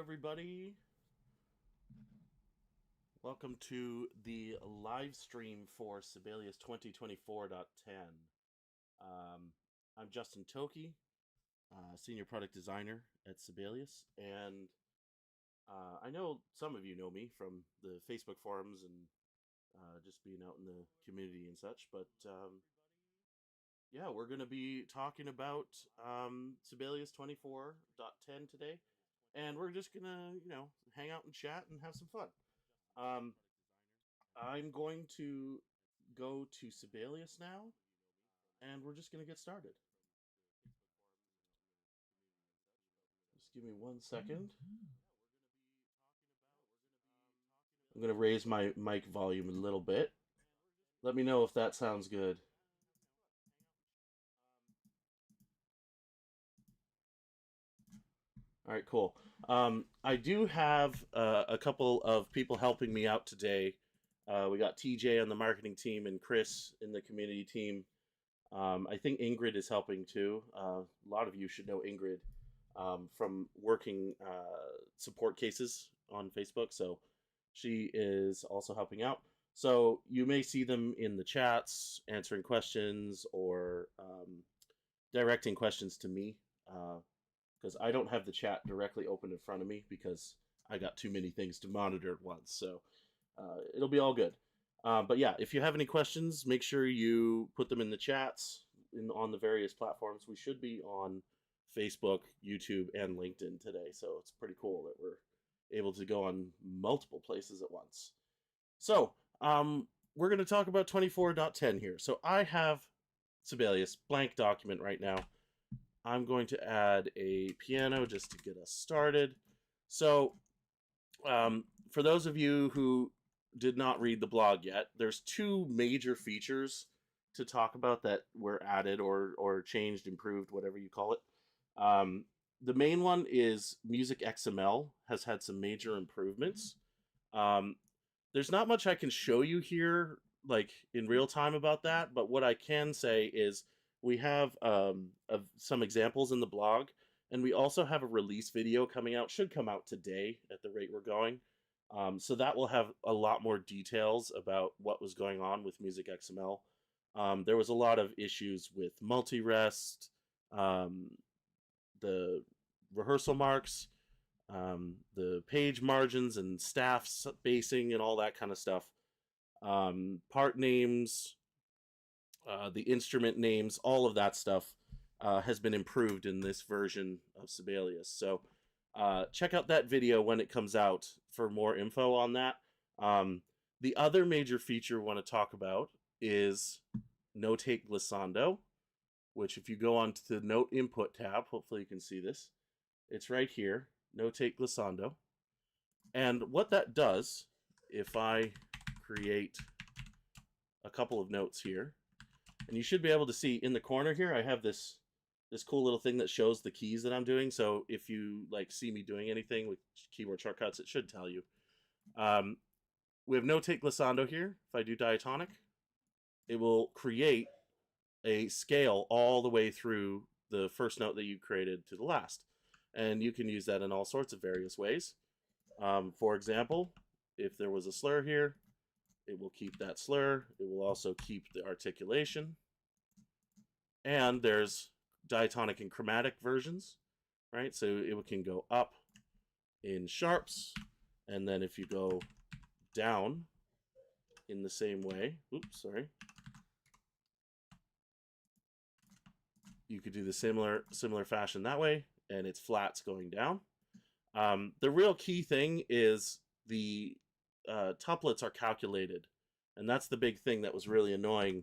everybody. Welcome to the live stream for Sibelius 2024.10. I'm Justin Tokke, Senior Product Designer at Sibelius, and I know some of you know me from the Facebook forums and just being out in the community and such, but yeah, we're going to be talking about Sibelius 24.10 today, and we're just going to, hang out and chat and have some fun. I'm going to go to Sibelius now, and we're just going to get started. Just give me 1 second. I'm going to raise my mic volume a little bit. Let me know if that sounds good. All right, cool. I do have a couple of people helping me out today. We got TJ on the marketing team and Chris in the community team. I think Ingrid is helping too. A lot of you should know Ingrid from working support cases on Facebook. So she is also helping out. So you may see them in the chats, answering questions or directing questions to me. Because I don't have the chat directly open in front of me because I got too many things to monitor at once. So it'll be all good. But yeah, if you have any questions, make sure you put them in the chats on the various platforms. We should be on Facebook, YouTube, and LinkedIn today. So it's pretty cool that we're able to go on multiple places at once. So we're going to talk about 24.10 here. So I have Sibelius blank document right now. I'm going to add a piano just to get us started. So for those of you who did not read the blog yet, there's two major features to talk about that were added or changed, improved, whatever you call it. The main one is MusicXML has had some major improvements. There's not much I can show you here like in real time about that, but what I can say is we have some examples in the blog, and we also have a release video coming out. Should come out today at the rate we're going. So that will have a lot more details about what was going on with MusicXML. There was a lot of issues with multi-rest, the rehearsal marks, the page margins and staff spacing and all that kind of stuff. Part names, the instrument names, all of that stuff has been improved in this version of Sibelius. So check out that video when it comes out for more info on that. The other major feature we want to talk about is notate glissando, which if you go onto the note input tab, hopefully you can see this. It's right here, notate glissando. And what that does, if I create a couple of notes here, and you should be able to see in the corner here, I have this cool little thing that shows the keys that I'm doing. So if you see me doing anything with keyboard shortcuts, it should tell you. We have notate glissando here. If I do diatonic, it will create a scale all the way through the first note that you created to the last. And you can use that in all sorts of various ways. For example, if there was a slur here, it will keep that slur. It will also keep the articulation. And there's diatonic and chromatic versions, right? So it can go up in sharps, and then if you go down in the same way, sorry, you could do the similar fashion that way, and it's flats going down. The real key thing is the tuplets are calculated, and that's the big thing that was really annoying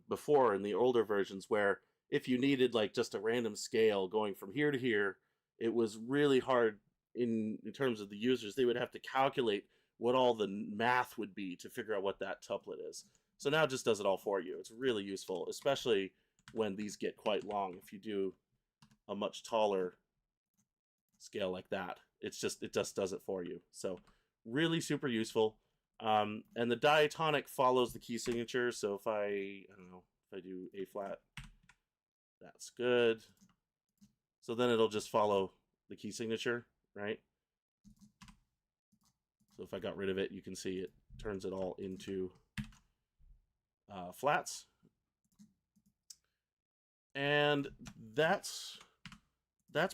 before in the older versions, where if you needed just a random scale going from here to here, it was really hard in terms of the users. They would have to calculate what all the math would be to figure out what that tuplet is. So now it just does it all for you. It's really useful, especially when these get quite long. If you do a much taller scale like that, it just does it for you. So really super useful. And the diatonic follows the key signature. So if I do A flat, that's good. So then it'll just follow the key signature right? So if I got rid of it, you can see it turns it all into flats. And that's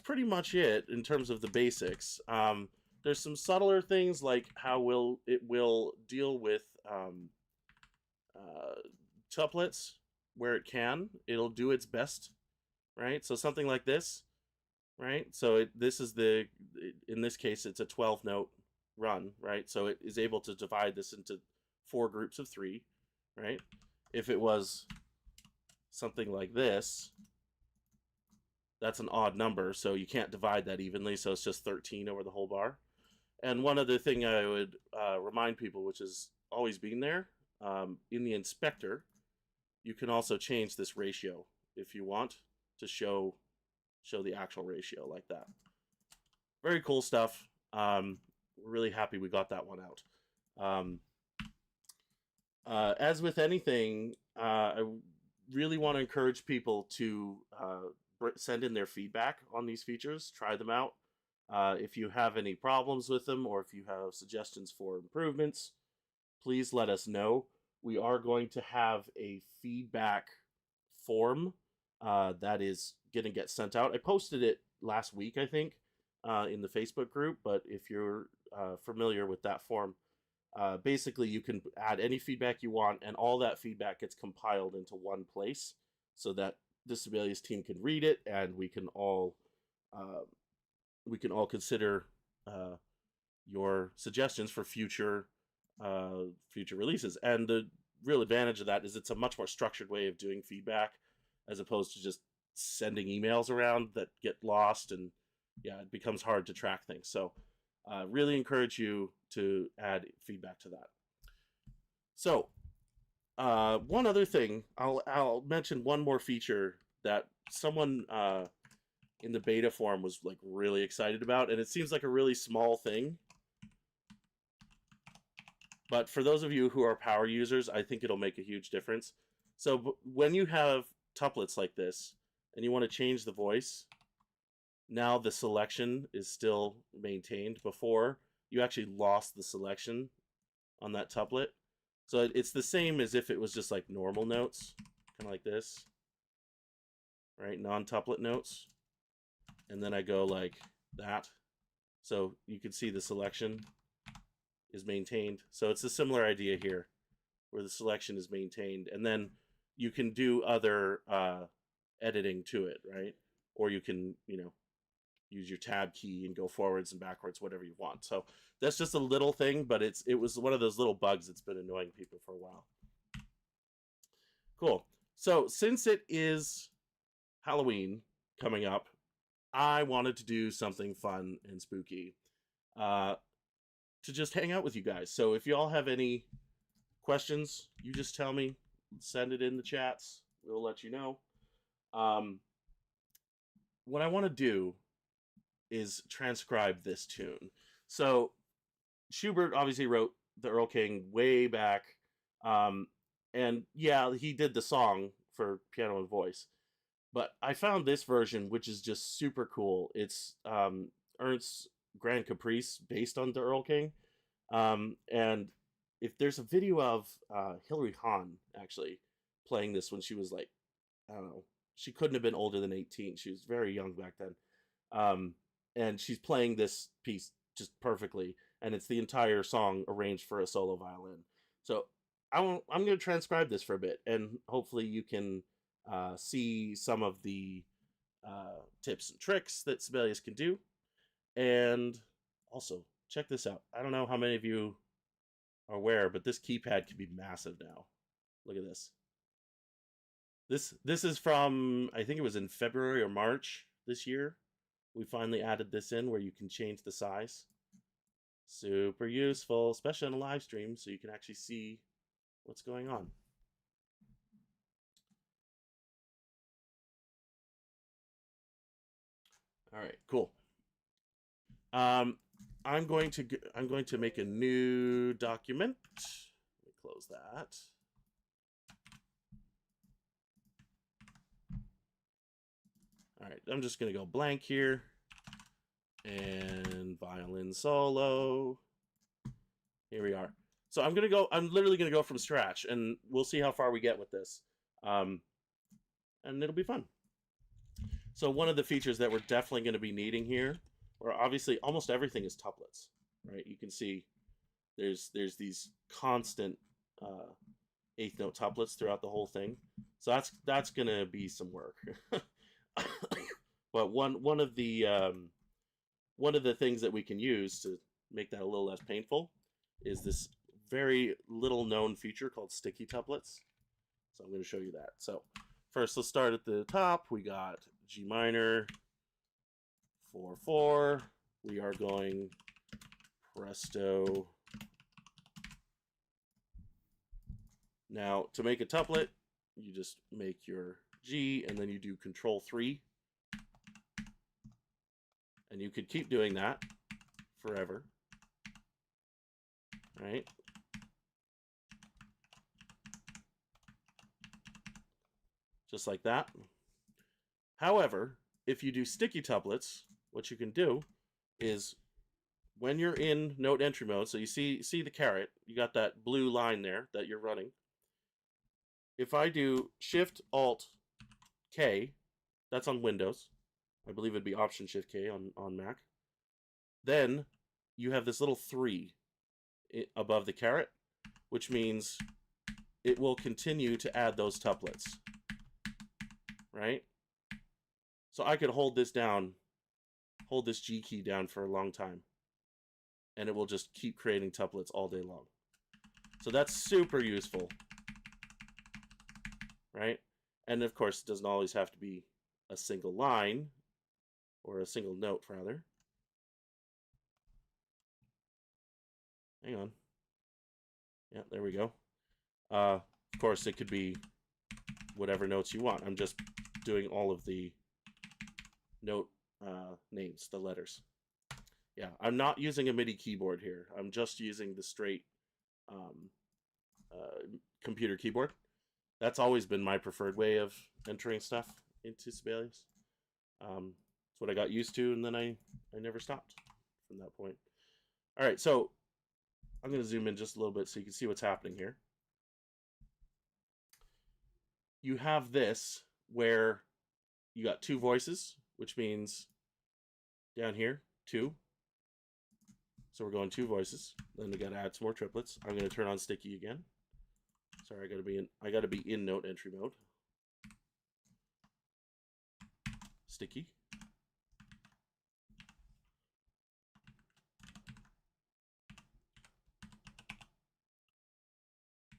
pretty much it in terms of the basics. There's some subtler things like how it will deal with tuplets where it can. It'll do its best, right? So something like this, right? So this is in this case, it's a 12 note run, right? So it is able to divide this into 4 groups of 3, right? If it was something like this, that's an odd number, so you can't divide that evenly, so it's just 13 over the whole bar. And one other thing I would remind people, which has always been there, in the inspector, you can also change this ratio if you want to show the actual ratio like that. Very cool stuff. We're really happy we got that one out. As with anything, I really want to encourage people to send in their feedback on these features, try them out. If you have any problems with them or if you have suggestions for improvements, please let us know. We are going to have a feedback form that is going to get sent out. I posted it last week, I think, in the Facebook group, but if you're familiar with that form, basically you can add any feedback you want, and all that feedback gets compiled into one place so that the Sibelius team can read it, and we can all consider your suggestions for future releases. And the real advantage of that is it's a much more structured way of doing feedback as opposed to just sending emails around that get lost, and yeah, it becomes hard to track things. So really encourage you to add feedback to that. So one other thing, I'll mention one more feature that someone in the beta forum was like really excited about, and it seems like a really small thing, but for those of you who are power users, I think it'll make a huge difference. So when you have tuplets like this and you want to change the voice, now the selection is still maintained. Before, you actually lost the selection on that tuplet. So it's the same as if it was just like normal notes, kind of like this, right? Non-tuplet notes. And then I go like that. So you can see the selection is maintained. So it's a similar idea here where the selection is maintained. And then you can do other editing to it, right? Or you can, use your tab key and go forwards and backwards, whatever you want. So that's just a little thing, but it was one of those little bugs that's been annoying people for a while. Cool. So since it is Halloween coming up, I wanted to do something fun and spooky to just hang out with you guys. So if you all have any questions, you just tell me, send it in the chats. We'll let you know. What I want to do is transcribe this tune. So Schubert obviously wrote the Erlking way back, and yeah, he did the song for piano and voice, but I found this version, which is just super cool. It's Ernst's Grand Caprice based on the Erlking, and if there's a video of Hilary Hahn actually playing this when she was like, I don't know, she couldn't have been older than 18. She was very young back then. And she's playing this piece just perfectly, and it's the entire song arranged for a solo violin. So I'm going to transcribe this for a bit, and hopefully you can see some of the tips and tricks that Sibelius can do. And also, check this out. I don't know how many of you are aware, but this keypad can be massive now. Look at this. This is from, I think it was in February or March this year. We finally added this in where you can change the size. Super useful, especially on a live stream, so you can actually see what's going on. All right, cool. I'm going to make a new document. Let me close that. All right, I'm just going to go blank here. And violin solo. Here we are. So I'm literally gonna go from scratch, and we'll see how far we get with this. And it'll be fun. So one of the features that we're definitely gonna be needing here, or obviously almost everything is tuplets, right? You can see there's these constant eighth note tuplets throughout the whole thing. So that's gonna be some work. But one of the things that we can use to make that a little less painful is this very little known feature called sticky tuplets. So I'm going to show you that. So first, let's start at the top. We got G minor 4/4. We are going presto. Now, to make a tuplet, you just make your G and then you do Control 3. And you could keep doing that forever, right? Just like that. However, if you do sticky tuplets, what you can do is when you're in note entry mode, so you see the caret, you got that blue line there that you're running. If I do Shift Alt K, that's on Windows. I believe it'd be Option Shift K on Mac. Then you have this little 3 above the caret, which means it will continue to add those tuplets, right? So I could hold this down, hold this G key down for a long time, and it will just keep creating tuplets all day long. So that's super useful, right? And of course, it doesn't always have to be a single line, or a single note, rather. Hang on. Yeah, there we go. Of course, it could be whatever notes you want. I'm just doing all of the note names, the letters. Yeah, I'm not using a MIDI keyboard here. I'm just using the straight computer keyboard. That's always been my preferred way of entering stuff into Sibelius. It's what I got used to, and then I never stopped from that point. All right, so I'm going to zoom in just a little bit so you can see what's happening here. You have this where you got 2 voices, which means down here 2. So we're going 2 voices. Then we got to add some more triplets. I'm going to turn on sticky again. Sorry, I got to be in note entry mode. Sticky.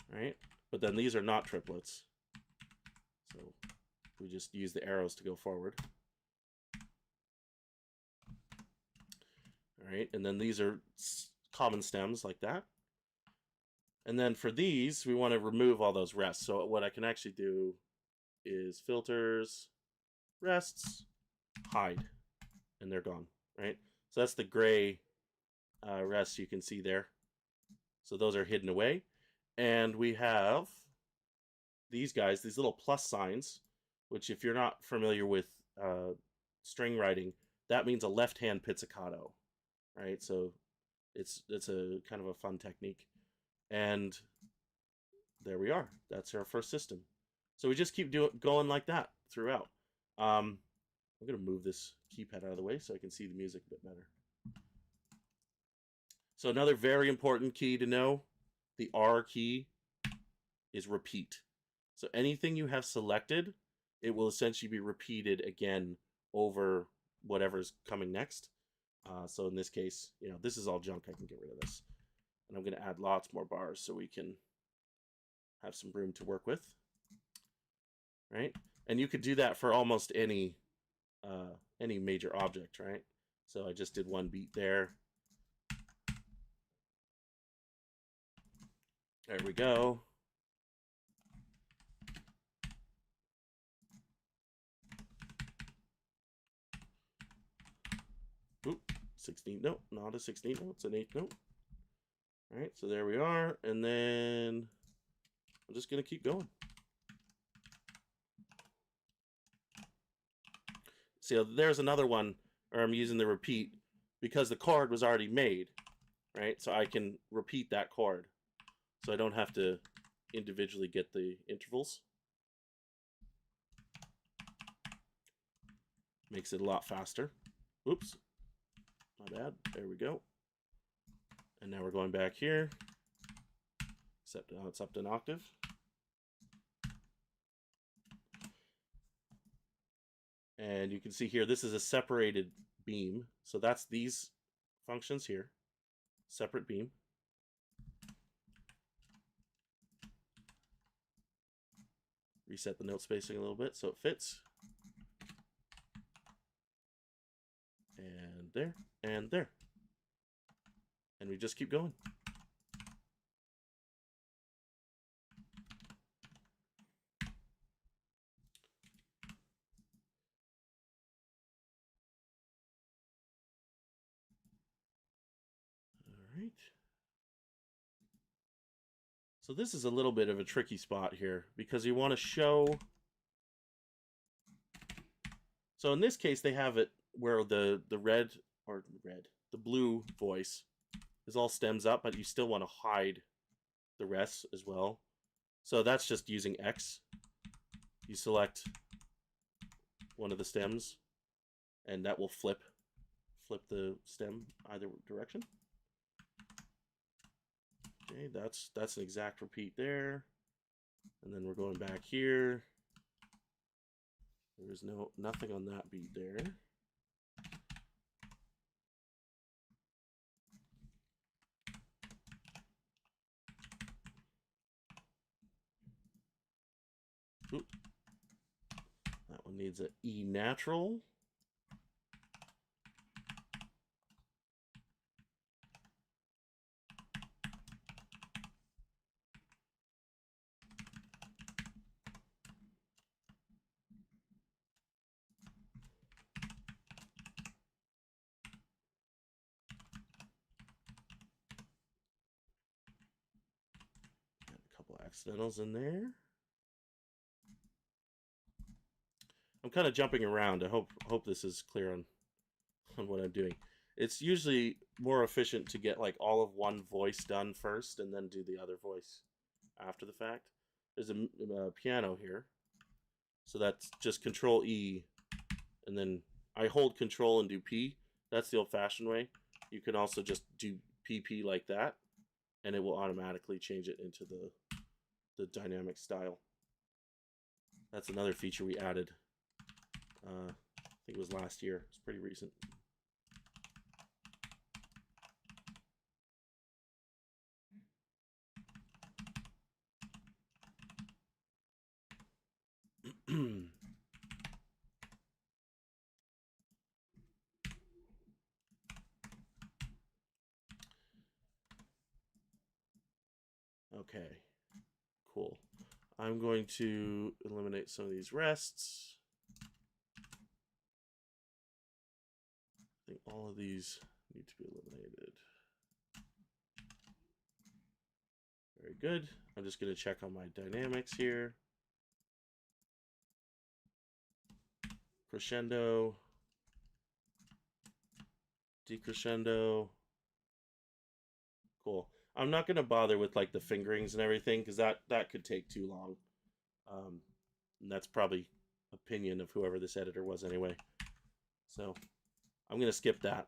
Right? But then these are not triplets. So we just use the arrows to go forward. All right, and then these are common stems like that. And then for these, we want to remove all those rests. So what I can actually do is filters, rests, hide, and they're gone, right? So that's the gray rests you can see there. So those are hidden away. And we have these guys, these little plus signs, which if you're not familiar with string writing, that means a left-hand pizzicato, right? So it's a kind of a fun technique. And there we are. That's our first system. So we just keep going like that throughout. I'm going to move this keypad out of the way so I can see the music a bit better. So another very important key to know, the R key is repeat. So anything you have selected, it will essentially be repeated again over whatever's coming next. So in this case, you know, this is all junk. I can get rid of this. And I'm going to add lots more bars so we can have some room to work with. Right? And you could do that for almost any major object, right? So I just did 1 beat there. There we go. Oop, 16th note, not a 16th note, it's an 8th note. All right, so there we are, and then I'm just gonna keep going. See, there's another one where I'm using the repeat, because the chord was already made, right? So I can repeat that chord. So I don't have to individually get the intervals. Makes it a lot faster. Oops, my bad. There we go. And now we're going back here, except now it's up to an octave. And you can see here, this is a separated beam. So that's these functions here, separate beam. Reset the note spacing a little bit so it fits. And there, and there. And we just keep going. All right. So this is a little bit of a tricky spot here because you want to show. So in this case, they have it where the blue voice is all stems up, but you still want to hide the rest as well. So that's just using X. You select one of the stems, and that will flip the stem either direction. Okay, that's an exact repeat there. And then we're going back here. There's nothing on that beat there. Oop. That one needs an E natural. Accidentals in there. I'm kind of jumping around. I hope this is clear on what I'm doing. It's usually more efficient to get like all of one voice done first and then do the other voice after the fact. There's a piano here. So that's just Control E and then I hold Control and do P. That's the old-fashioned way. You can also just do PP like that and it will automatically change it into the dynamic style. That's another feature we added. I think it was last year. It's pretty recent. Okay. Cool. I'm going to eliminate some of these rests. I think all of these need to be eliminated. Very good. I'm just going to check on my dynamics here. Crescendo. Decrescendo. Cool. I'm not going to bother with like the fingerings and everything because that could take too long. And that's probably opinion of whoever this editor was anyway. So I'm going to skip that.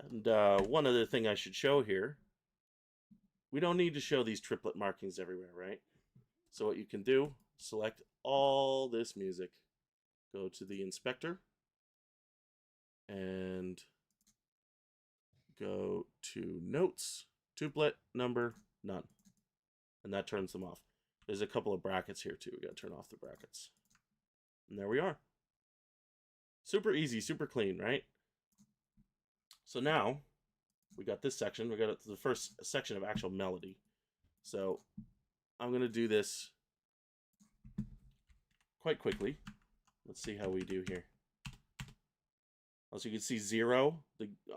And one other thing I should show here. We don't need to show these triplet markings everywhere, right? So what you can do, select all this music. Go to the inspector. And go to notes. Tuplet, number, none. And that turns them off. There's a couple of brackets here too. We got to turn off the brackets. And there we are. Super easy, super clean, right? So now we got this section. We got the first section of actual melody. So I'm going to do this quite quickly. Let's see how we do here. As you can see, 0.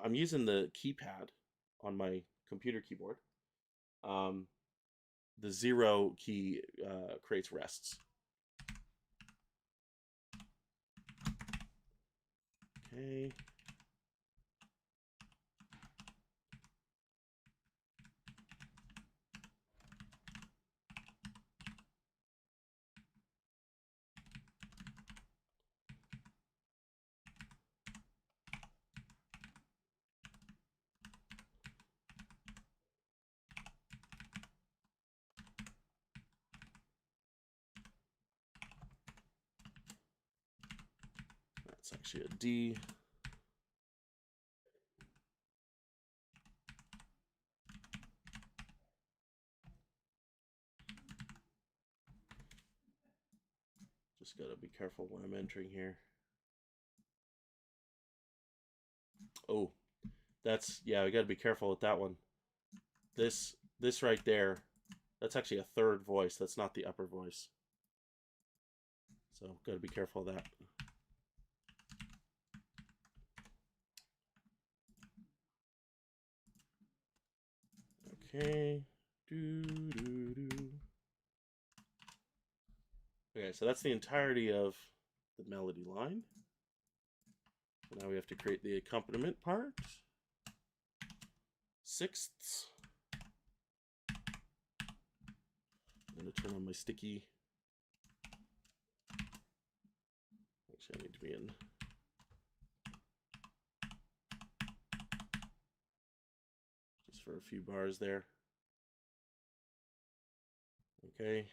I'm using the keypad on my computer keyboard. The 0 key creates rests. Okay. That's actually a D. Just gotta be careful when I'm entering here. Oh, that's, yeah, we gotta be careful with that one. This right there, that's actually a third voice. That's not the upper voice. So gotta be careful of that. Okay. Okay, so that's the entirety of the melody line. Now we have to create the accompaniment part. Sixths. I'm going to turn on my sticky. Actually, I need to be in. Just for a few bars there. Okay.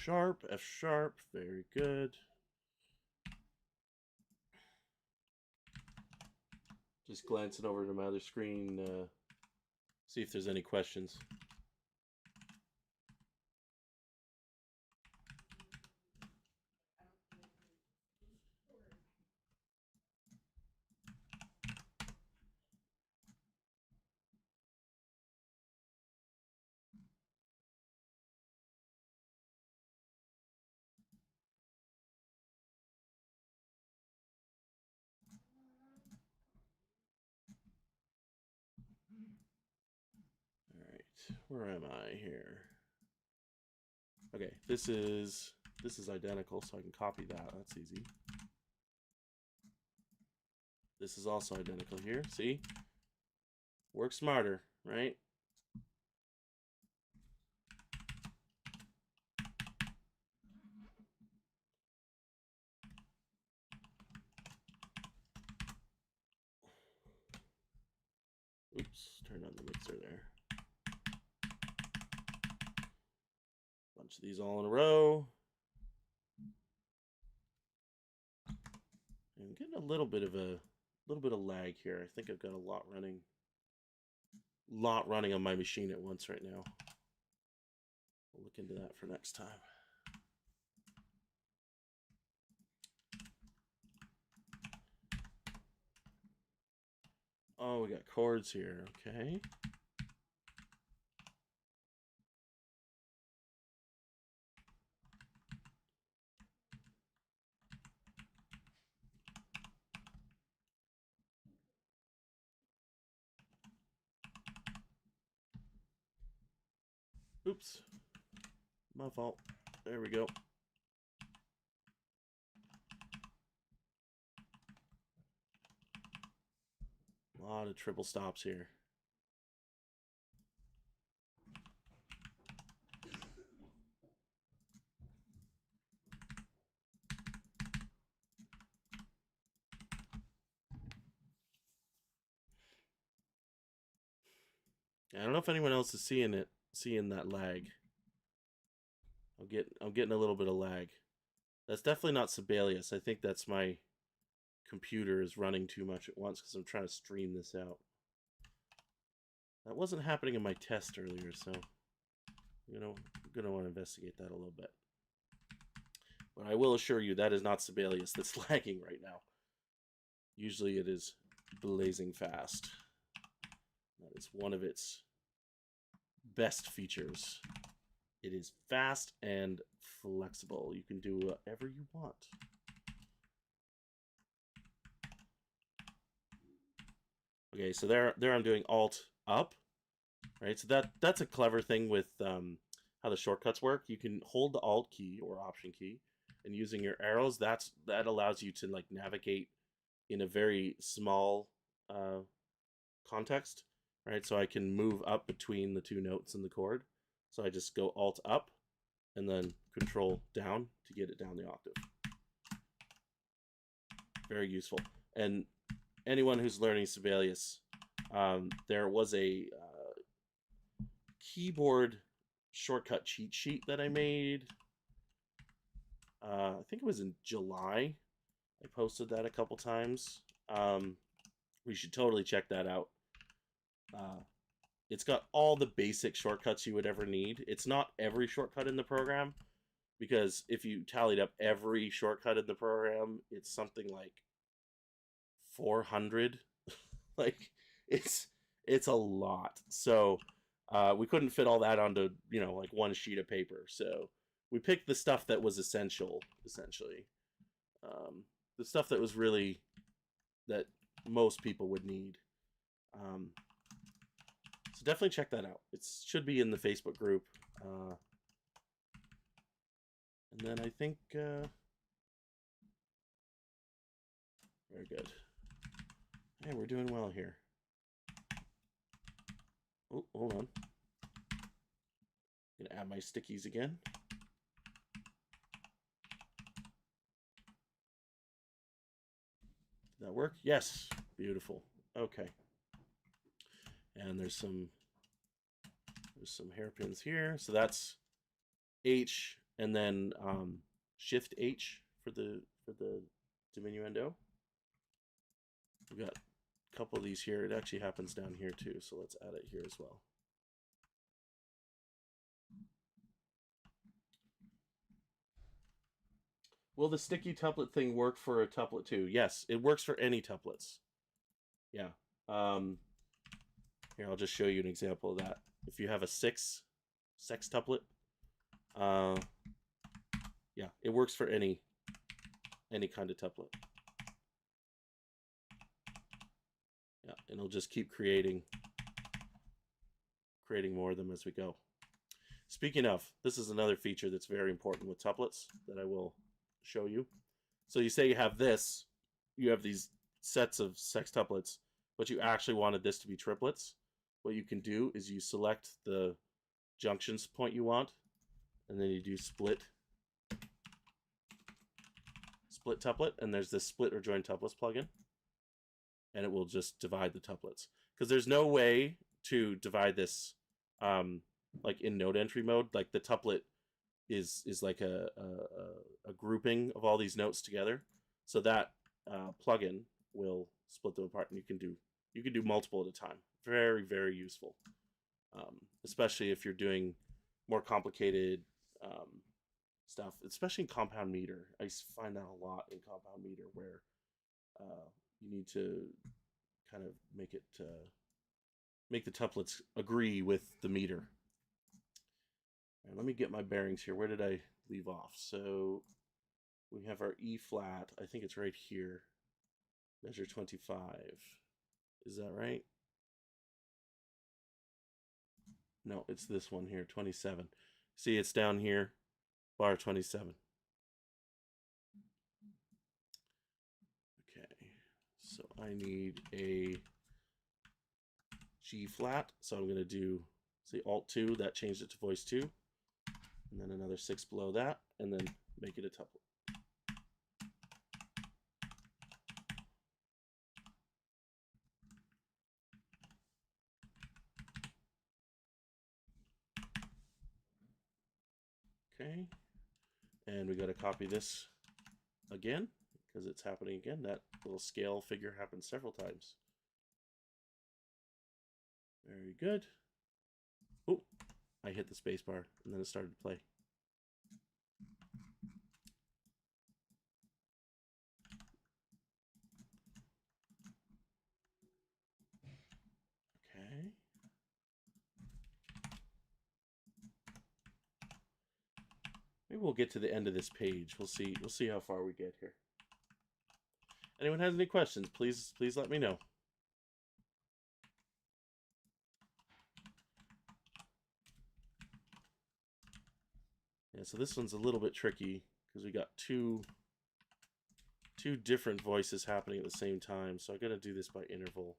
Sharp, F sharp, very good. Just glancing over to my other screen, see if there's any questions. All right, where am I here? Okay, this is identical, so I can copy that. That's easy. This is also identical here. See? Work smarter, right? Oops, turned on the mixer there. Bunch of these all in a row. I'm getting a little bit of lag here. I think I've got a lot running on my machine at once right now. We'll look into that for next time. Oh, we got chords here. Okay. Oops. My fault. There we go. A lot of triple stops here. I don't know if anyone else is seeing that lag. I'm getting a little bit of lag. That's definitely not Sibelius. I think that's my computer is running too much at once because I'm trying to stream this out. That wasn't happening in my test earlier, so I'm gonna want to investigate that a little bit. But I will assure you that is not Sibelius that's lagging right now. Usually it is blazing fast. That is one of its best features. It is fast and flexible. You can do whatever you want. Okay, so there I'm doing Alt up, right? So that's a clever thing with how the shortcuts work. You can hold the Alt key or Option key, and using your arrows, that allows you to like navigate in a very small context. right? So I can move up between the two notes in the chord. So I just go Alt up and then Control down to get it down the octave. Very useful. And anyone who's learning Sibelius, there was a keyboard shortcut cheat sheet that I made. I think it was in July. I posted that a couple times. We should totally check that out. It's got all the basic shortcuts you would ever need. It's not every shortcut in the program, because if you tallied up every shortcut in the program, it's something like 400. Like it's a lot. So we couldn't fit all that onto, you know, like one sheet of paper. So we picked the stuff that was essential, essentially. The stuff that was really, that most people would need. So definitely check that out. It should be in the Facebook group. And then I think, very good. Hey, we're doing well here. Oh, hold on. I'm gonna add my stickies again. Did that work? Yes. Beautiful. Okay. And there's some hairpins here. So that's H, and then Shift H for the diminuendo. We've got a couple of these here. It actually happens down here too, so let's add it here as well. Will the sticky tuplet thing work for a tuplet too? Yes, it works for any tuplets. Yeah. Here, I'll just show you an example of that. If you have a sex tuplet, yeah, it works for any kind of tuplet. Yeah, and it'll just keep creating more of them as we go. Speaking of, this is another feature that's very important with tuplets that I will show you. So you say you have this, you have these sets of sextuplets, but you actually wanted this to be triplets. What you can do is you select the junctions point you want, and then you do split tuplet, and there's this split or join tuplets plugin, and it will just divide the tuplets, because there's no way to divide this like in node entry mode. Like the tuplet is like a grouping of all these notes together, so that plugin will split them apart, and you can do multiple at a time. Very, very useful, especially if you're doing more complicated stuff, especially in compound meter. I find that a lot in compound meter, where you need to kind of make the tuplets agree with the meter. And let me get my bearings here. Where did I leave off? So we have our E flat. I think it's right here. Measure 25. Is that right? No, it's this one here, 27. See, it's down here, bar 27. Okay, so I need a G flat, so I'm going to do, say, Alt 2, that changed it to voice 2, and then another 6 below that, and then make it a tuplet. Okay, and we got to copy this again, because it's happening again. That little scale figure happens several times. Very good. Oh, I hit the space bar, and then it started to play. Okay. Maybe we'll get to the end of this page. We'll see how far we get here. Anyone has any questions, please let me know. Yeah, so this one's a little bit tricky because we got two different voices happening at the same time. So I got to do this by interval.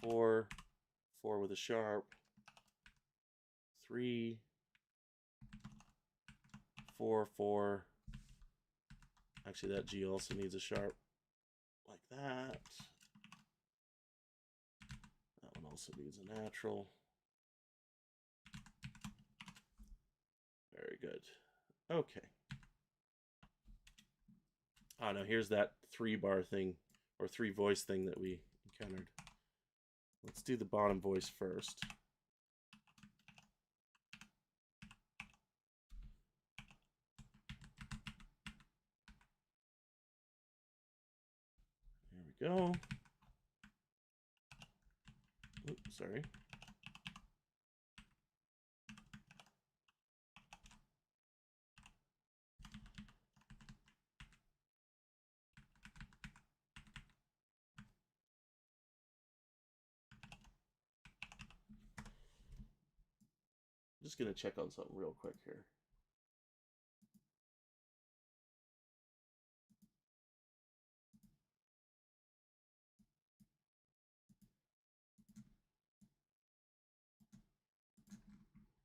4, 4 with a sharp, 3, 4, 4. Actually, that G also needs a sharp, like that. That one also needs a natural. Very good. Okay. Oh, no, here's that 3-bar thing, or 3-voice thing that we encountered. Let's do the bottom voice first. There we go. Oops, sorry. I'm just going to check on something real quick here.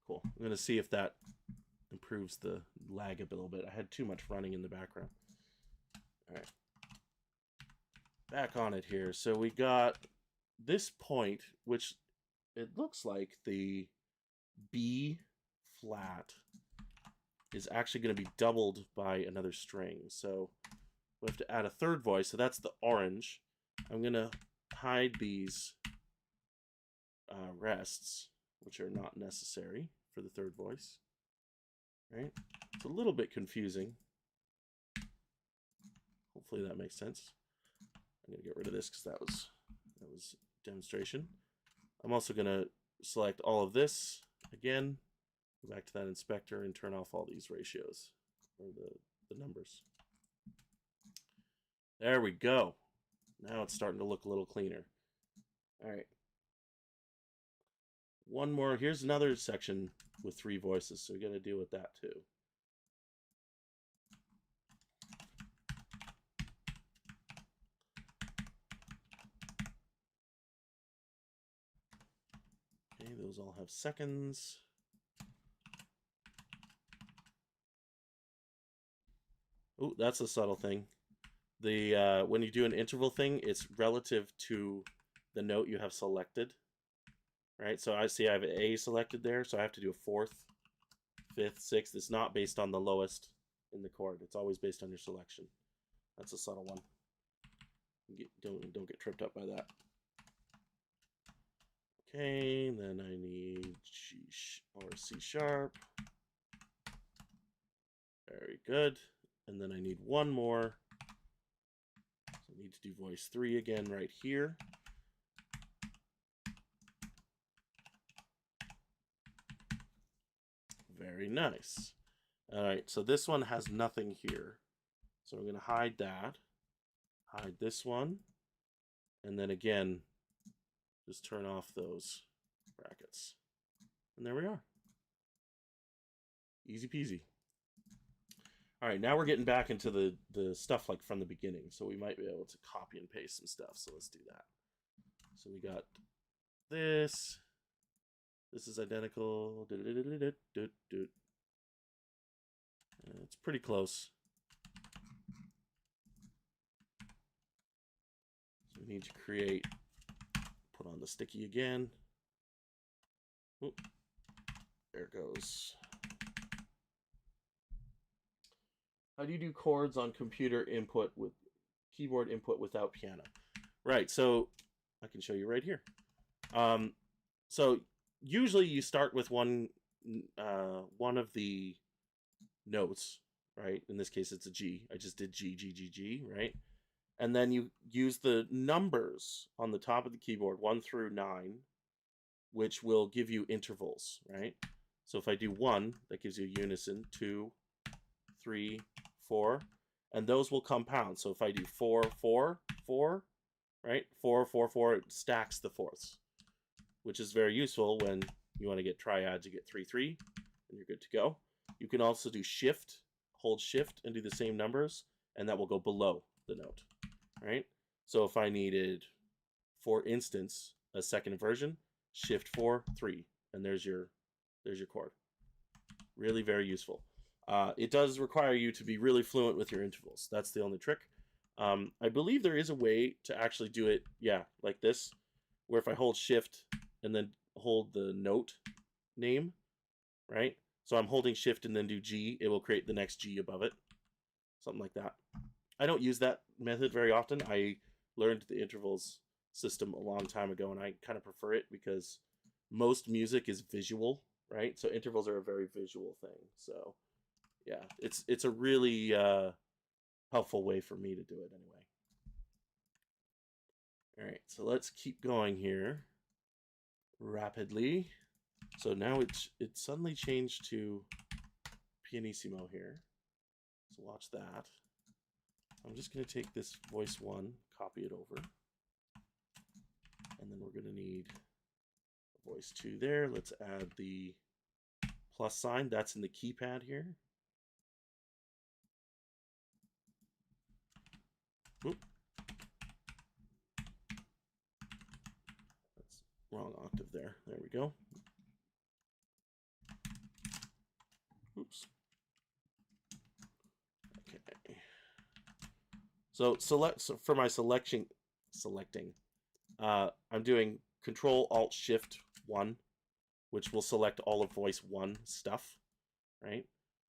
Cool. I'm going to see if that improves the lag a little bit. I had too much running in the background. All right. Back on it here. So we got this point, which it looks like the B flat is actually going to be doubled by another string. So we have to add a third voice. So that's the orange. I'm going to hide these rests, which are not necessary for the third voice. Right? It's a little bit confusing. Hopefully that makes sense. I'm going to get rid of this because that was demonstration. I'm also going to select all of this again, go back to that inspector and turn off all these ratios, or the numbers. There we go. Now it's starting to look a little cleaner. All right. One more. Here's another section with 3 voices, so we got to deal with that too. Okay, those all have seconds. Oh, that's a subtle thing. The when you do an interval thing, it's relative to the note you have selected. Right? So I see I have an A selected there, so I have to do a 4th, 5th, 6th. It's not based on the lowest in the chord. It's always based on your selection. That's a subtle one. Don't get tripped up by that. Okay, and then I need G or C sharp. Very good. And then I need one more. So I need to do voice 3 again right here. Very nice. All right, so this one has nothing here. So I'm going to hide that. Hide this one. And then again, just turn off those brackets. And there we are. Easy peasy. All right, now we're getting back into the stuff like from the beginning. So we might be able to copy and paste some stuff. So let's do that. So we got this. This is identical. It's pretty close. So we need to create, put on the sticky again. Oop, there it goes. How do you do chords on computer input with keyboard input without piano? Right, so I can show you right here. So usually you start with one of the notes, right? In this case, it's a G. I just did G, G, G, G, right? And then you use the numbers on the top of the keyboard, 1 through 9, which will give you intervals, right? So if I do 1, that gives you unison, 2, 3, 4, and those will compound. So if I do 4, 4, 4, right? 4, 4, 4, it stacks the fourths, which is very useful when you want to get triads. You get 3, 3, and you're good to go. You can also do shift, hold shift, and do the same numbers, and that will go below the note, right? So if I needed, for instance, a second version, Shift 4, 3, and there's your chord. Really very useful. It does require you to be really fluent with your intervals. That's the only trick. I believe there is a way to actually do it, yeah, like this, where if I hold Shift and then hold the note name, right? So I'm holding Shift and then do G, it will create the next G above it. Something like that. I don't use that method very often. I learned the intervals system a long time ago, and I kind of prefer it because most music is visual, right? So intervals are a very visual thing. So yeah, it's a really helpful way for me to do it anyway. All right, so let's keep going here rapidly. So now it suddenly changed to pianissimo here. So watch that. I'm just going to take this voice 1, copy it over. And then we're going to need voice 2 there. Let's add the plus sign. That's in the keypad here. Oop. That's wrong octave there. There we go. Oops. Okay. So for my selecting, I'm doing Control Alt Shift 1, which will select all of voice 1 stuff, right?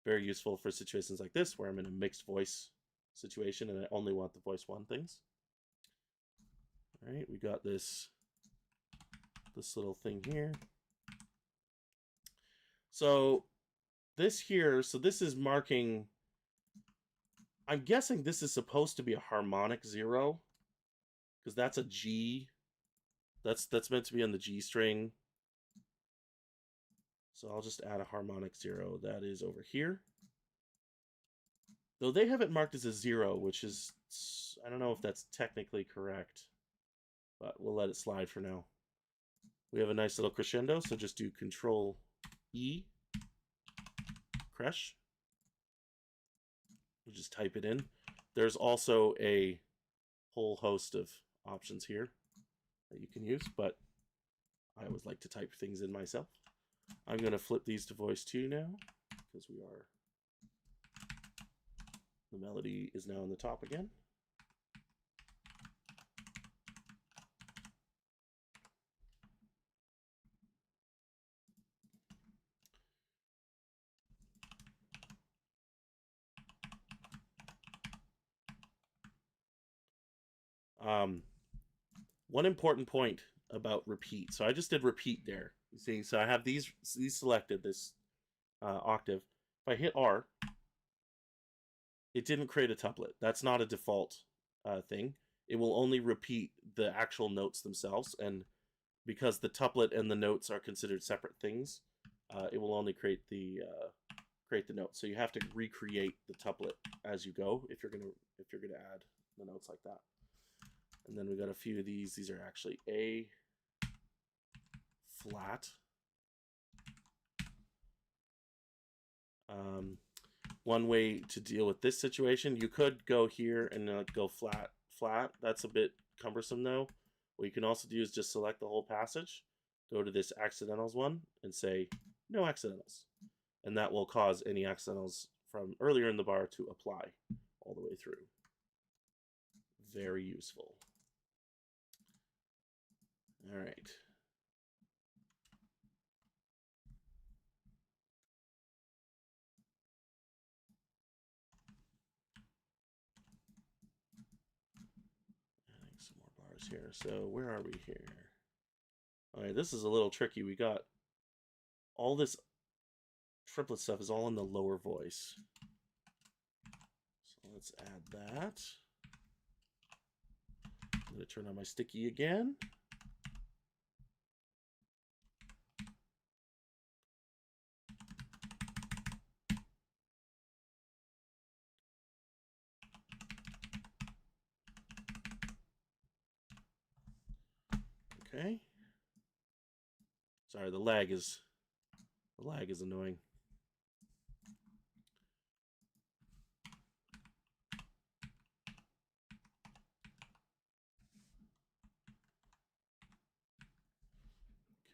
Very useful for situations like this where I'm in a mixed voice situation and I only want the voice 1 things. All right, we got this little thing here. So this here, so this is marking, I'm guessing this is supposed to be a harmonic 0 because that's a G. That's meant to be on the G string. So I'll just add a harmonic 0. That is over here. Though they have it marked as a 0, which is, I don't know if that's technically correct, but we'll let it slide for now. We have a nice little crescendo, so just do Control E, crash. We'll just type it in. There's also a whole host of options here that you can use, but I always like to type things in myself. I'm going to flip these to voice 2 now, because the melody is now on the top again. One important point about repeat. So I just did repeat there. You see, so I have these selected, this octave. If I hit R, it didn't create a tuplet. That's not a default thing. It will only repeat the actual notes themselves, and because the tuplet and the notes are considered separate things, it will only create the notes. So you have to recreate the tuplet as you go if you're gonna add the notes like that. And then we got a few of these. These are actually A flat. One way to deal with this situation, you could go here and go flat, flat. That's a bit cumbersome though. What you can also do is just select the whole passage, go to this accidentals one, and say no accidentals. And that will cause any accidentals from earlier in the bar to apply all the way through. Very useful. All right. Adding some more bars here. So where are we here? All right, this is a little tricky. We got all this triplet stuff is all in the lower voice. So let's add that. I'm going to turn on my sticky again. Okay. Sorry, the lag is annoying.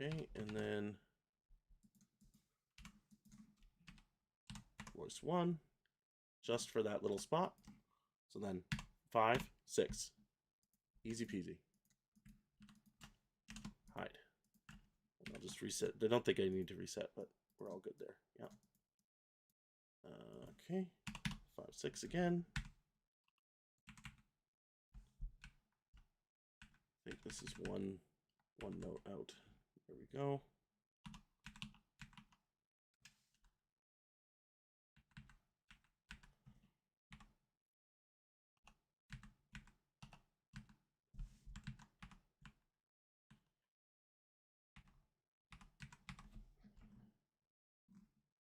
Okay, and then voice 1, just for that little spot. So then 5, 6. Easy peasy. Hide. And I'll just reset. I don't think I need to reset, but we're all good there. Yeah. Okay. 5, 6 again. I think this is one note out. There we go.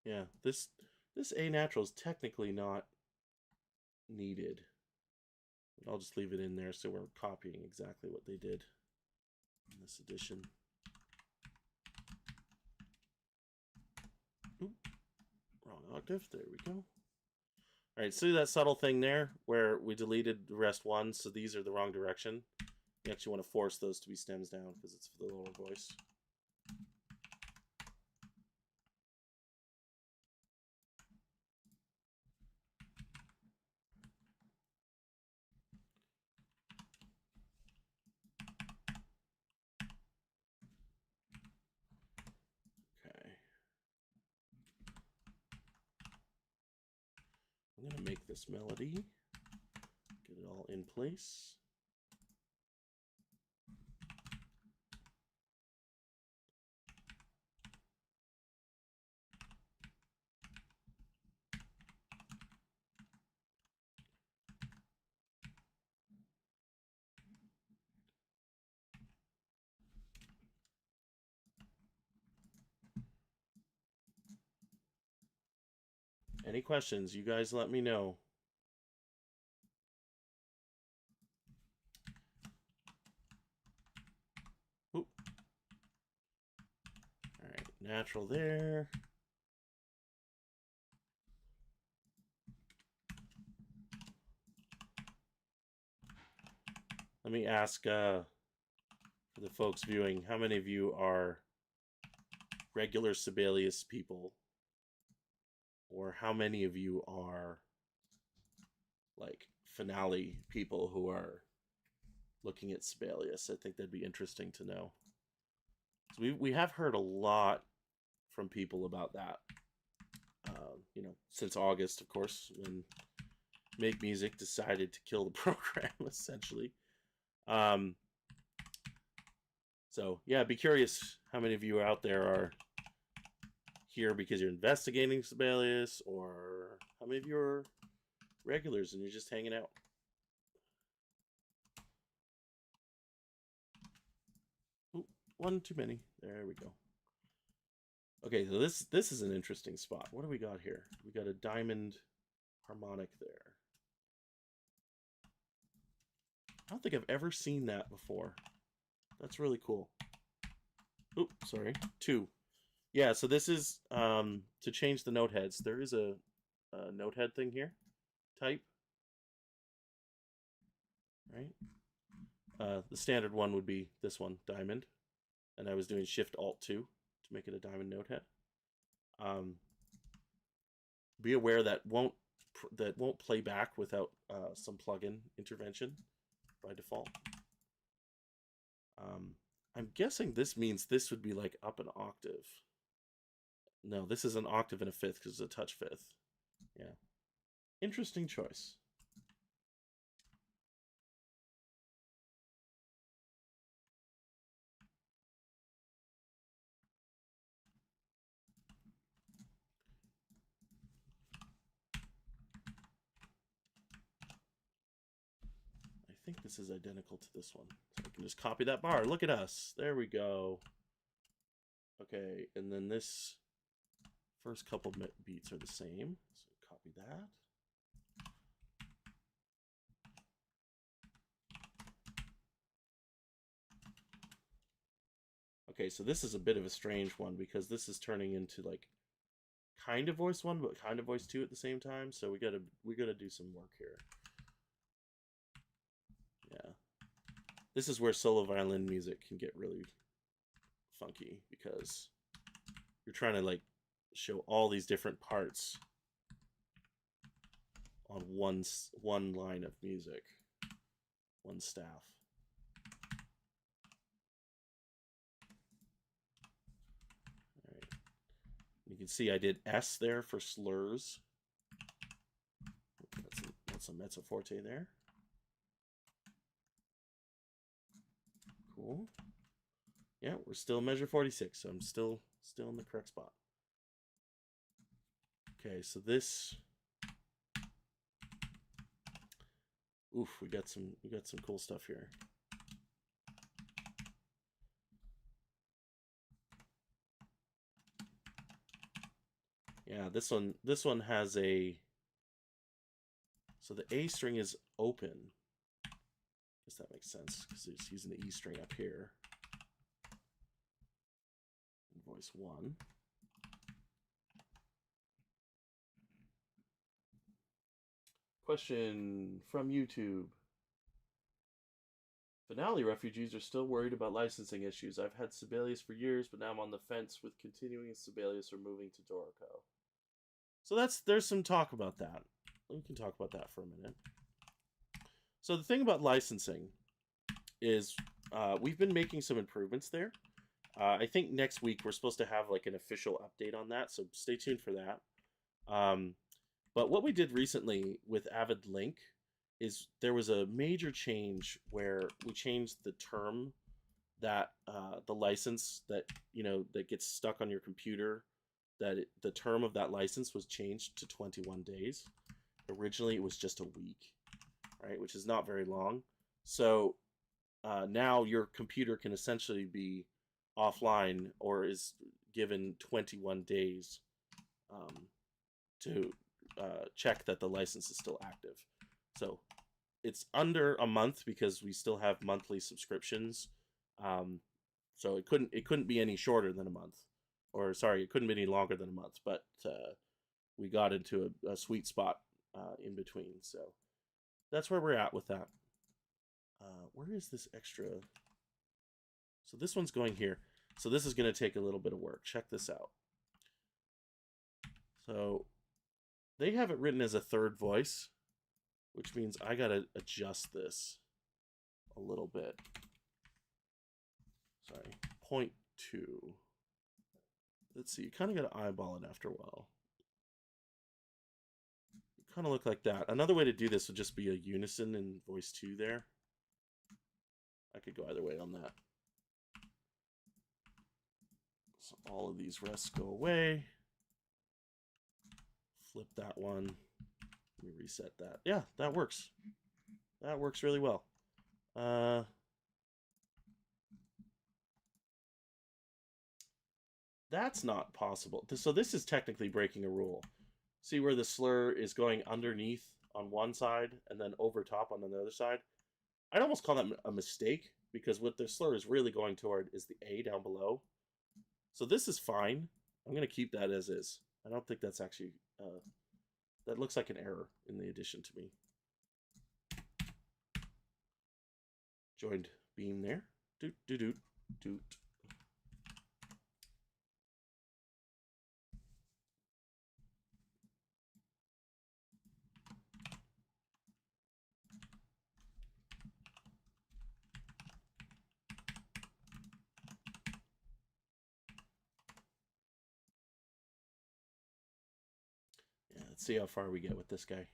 Yeah, this A natural is technically not needed. I'll just leave it in there so we're copying exactly what they did in this edition. Oop, wrong octave. There we go. All right, see that subtle thing there where we deleted the rest 1, so these are the wrong direction. You actually want to force those to be stems down because it's for the lower voice. Okay. I'm going to make this melody, get it all in place. Any questions, you guys let me know. Oop. All right, natural there. Let me ask for the folks viewing, how many of you are regular Sibelius people? Or how many of you are like finale people who are looking at Sibelius? I think that'd be interesting to know. So we have heard a lot from people about that. You know, since August, of course, when Make Music decided to kill the program, essentially. So yeah, be curious how many of you out there are here because you're investigating Sibelius, or how many of you are regulars and you're just hanging out. Ooh, one too many. There we go. Okay, so this is an interesting spot. What do we got here? We got a diamond harmonic there. I don't think I've ever seen that before. That's really cool. Oop, sorry. 2. Yeah, so this is to change the note heads. There is a note head thing here. Type. Right? The standard one would be this one, diamond. And I was doing Shift-Alt-2 to make it a diamond note head. Be aware that won't play back without some plugin intervention by default. I'm guessing this means this would be like up an octave. No, this is an octave and a fifth because it's a touch fifth. Yeah. Interesting choice. I think this is identical to this one. So I can just copy that bar. Look at us. There we go. Okay, and then this first couple beats are the same. So copy that. Okay, so this is a bit of a strange one because this is turning into like kind of voice 1 but kind of voice 2 at the same time. So we gotta do some work here. Yeah. This is where solo violin music can get really funky because you're trying to like show all these different parts on one line of music, one staff. All right. You can see I did S there for slurs. That's a mezzo forte there. Cool. Yeah, we're still measure 46, so I'm still in the correct spot. Okay, so this. Oof, we got some cool stuff here. Yeah, this one has a. So the A string is open. I guess that makes sense because it's using the E string up here. Voice 1. Question from YouTube. Finale refugees are still worried about licensing issues. I've had Sibelius for years, but now I'm on the fence with continuing Sibelius or moving to Dorico. So there's some talk about that. We can talk about that for a minute. So the thing about licensing is we've been making some improvements there. I think next week we're supposed to have like an official update on that, so stay tuned for that. But what we did recently with Avid Link is there was a major change where we changed the term that the license that that gets stuck on your computer, the term of that license was changed to 21 days. Originally it was just a week, right, which is not very long. So now your computer can essentially be offline or is given 21 days to check that the license is still active. So it's under a month because we still have monthly subscriptions. So it couldn't be any shorter than a month, or sorry, it couldn't be any longer than a month. But we got into a sweet spot in between. So that's where we're at with that. Where is this extra? So this one's going here. So this is going to take a little bit of work. Check this out. So they have it written as a third voice, which means I got to adjust this a little bit. Sorry, 0.2. Let's see, you kind of got to eyeball it after a while. You kind of look like that. Another way to do this would just be a unison in voice 2 there. I could go either way on that. So all of these rests go away. Flip that one. Let me reset that. Yeah, that works. That works really well. That's not possible. So this is technically breaking a rule. See where the slur is going underneath on one side and then over top on the other side? I'd almost call that a mistake because what the slur is really going toward is the A down below. So this is fine. I'm going to keep that as is. I don't think that's actually... that looks like an error in the addition to me. Joined beam there. Doot, doot, doot, doot. Yeah, let's see how far we get with this guy.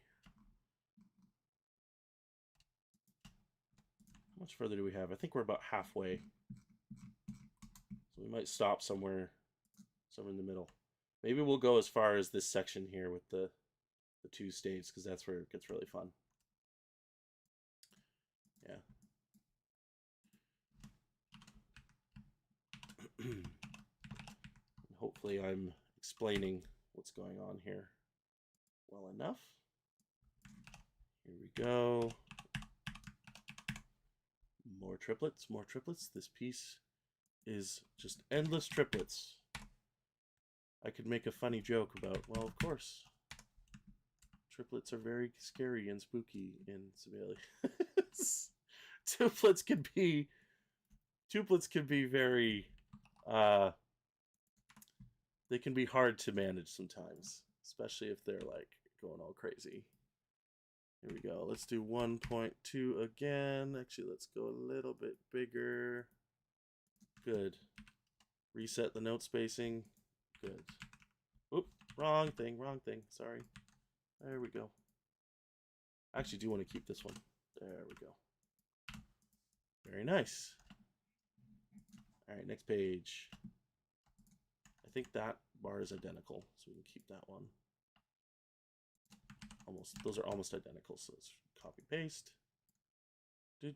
How much further do we have? I think we're about halfway. So we might stop somewhere in the middle. Maybe we'll go as far as this section here with the two staves, because that's where it gets really fun. Yeah. Hopefully I'm explaining what's going on here well enough. Here we go. More triplets, more triplets. This piece is just endless triplets. I could make a funny joke about, well, of course, triplets are very scary and spooky in Sibelius. Tuplets can be very they can be hard to manage sometimes, especially if they're like going all crazy. Here we go. Let's do 1.2 again. Actually, let's go a little bit bigger. Good. Reset the note spacing. Good. Oop, wrong thing. Sorry. There we go. I actually do want to keep this one. There we go. Very nice. All right, next page. I think that bar is identical, so we can keep that one. Almost, those are almost identical, so let's copy paste. Okay,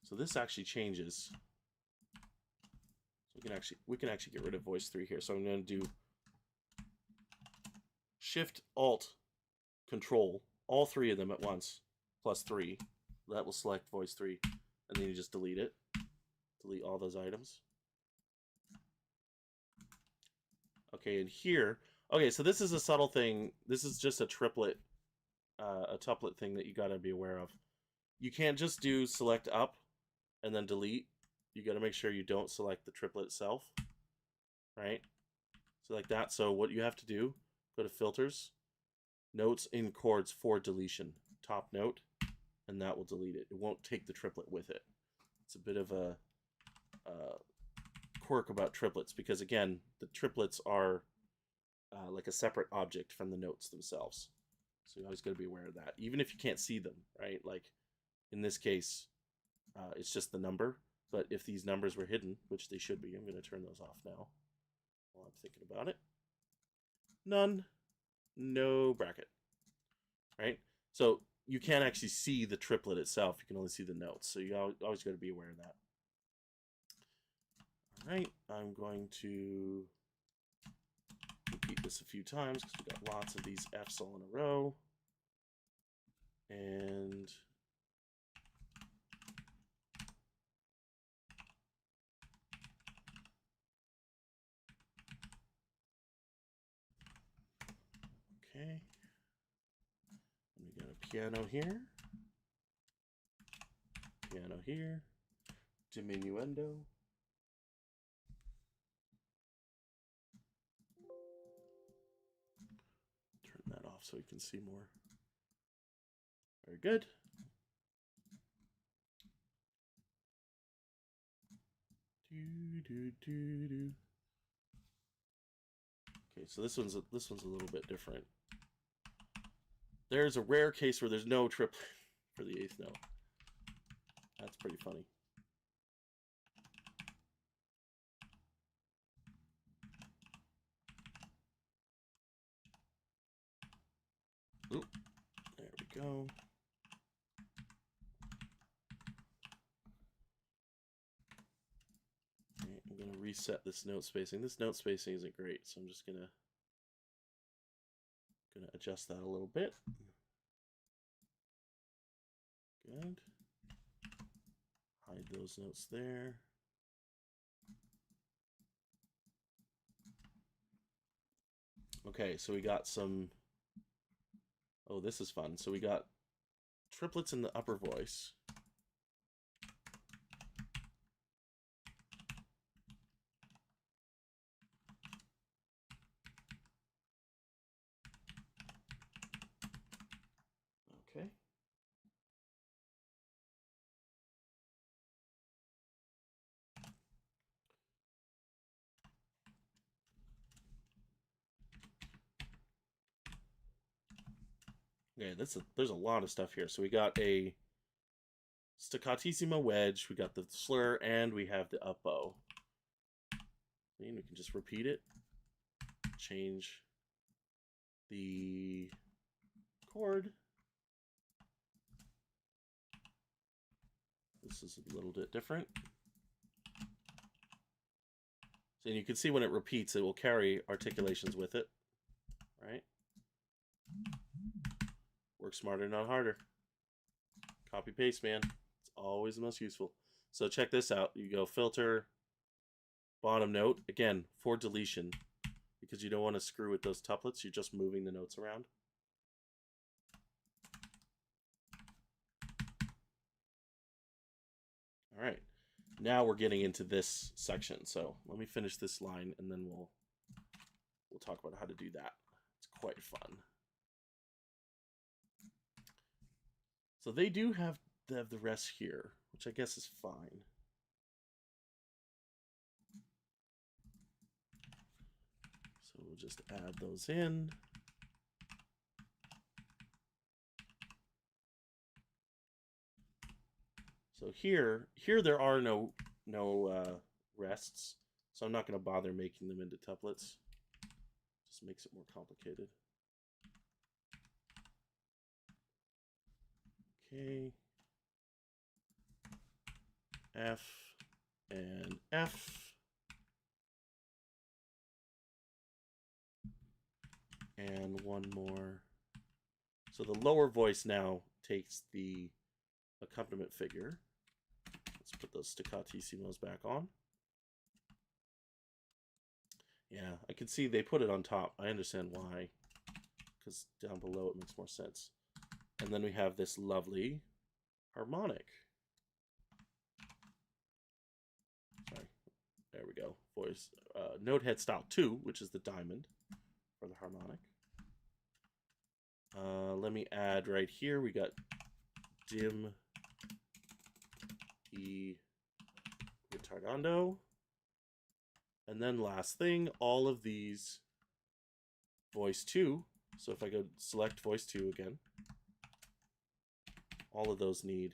so this actually changes. So we can actually get rid of voice 3 here. So I'm going to do Shift Alt Control, all 3 of them at once, plus 3. That will select voice 3, and then you just delete it. Delete all those items. Okay, and here, okay, so this is a subtle thing. This is just a triplet, a tuplet thing that you got to be aware of. You can't just do select up and then delete. You got to make sure you don't select the triplet itself, right? So like that. So what you have to do, go to filters, notes in chords for deletion, top note, and that will delete it. It won't take the triplet with it. It's a bit of a quirk about triplets because, again, the triplets are like a separate object from the notes themselves. So you always got to be aware of that, even if you can't see them, right? Like in this case, it's just the number. But if these numbers were hidden, which they should be, I'm going to turn those off now while I'm thinking about it. None, no bracket, right? So you can't actually see the triplet itself. You can only see the notes. So you always got to be aware of that. All right, I'm going to repeat this a few times because we've got lots of these Fs all in a row. And okay, and we got a piano here, diminuendo. Turn that off so we can see more. Very good. Okay, so this one's a little bit different. There's a rare case where there's no triplet for the 8th note. That's pretty funny. Oop, there we go. Okay, I'm going to reset this note spacing. This note spacing isn't great, so I'm just going to adjust that a little bit. Good. Hide those notes there. Okay, so we got some, oh, this is fun. So we got triplets in the upper voice. Okay. Okay, there's a lot of stuff here. So we got a staccatissimo wedge, we got the slur, and we have the up bow. And we can just repeat it. Change the chord. This is a little bit different. So you can see when it repeats, it will carry articulations with it. Work smarter, not harder. Copy paste, man. It's always the most useful. So check this out. You go filter, bottom note, again, for deletion, because you don't want to screw with those tuplets. You're just moving the notes around. All right. Now we're getting into this section. So let me finish this line, and then we'll talk about how to do that. It's quite fun. So they do have the rest here, which I guess is fine. So we'll just add those in. So here there are no rests, so I'm not going to bother making them into tuplets. Just makes it more complicated. Okay. F and F. And one more. So the lower voice now takes the accompaniment figure. Let's put those staccattissimos back on. Yeah, I can see they put it on top. I understand why, because down below it makes more sense. And then we have this lovely harmonic. Sorry, there we go. Voice note head style 2, which is the diamond for the harmonic. Let me add right here. We got dim E retardando. And then last thing, all of these voice 2. So if I go select voice 2 again, all of those need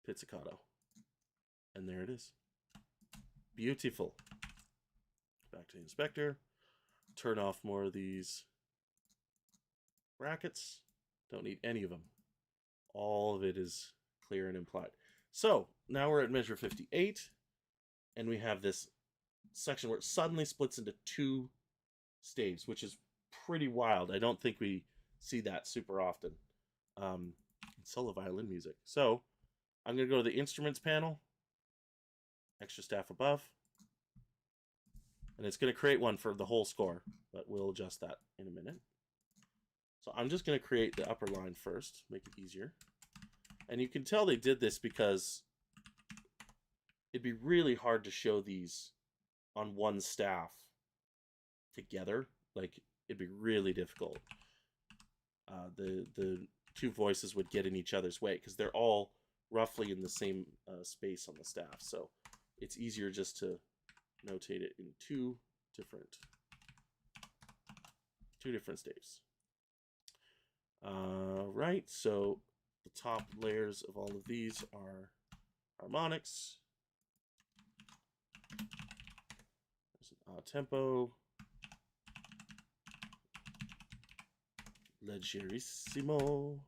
pizzicato. And there it is. Beautiful. Back to the inspector. Turn off more of these brackets. Don't need any of them. All of it is clear and implied. So now we're at measure 58, and we have this section where it suddenly splits into 2 staves, which is pretty wild. I don't think we see that super often in solo violin music. So I'm going to go to the instruments panel, extra staff above, and it's going to create one for the whole score, but we'll adjust that in a minute. So I'm just going to create the upper line first, make it easier. And you can tell they did this because it'd be really hard to show these on one staff together. Like, it'd be really difficult. The 2 voices would get in each other's way because they're all roughly in the same space on the staff. So it's easier just to notate it in 2 different staves. Right, so the top layers of all of these are harmonics. There's an tempo, leggerissimo.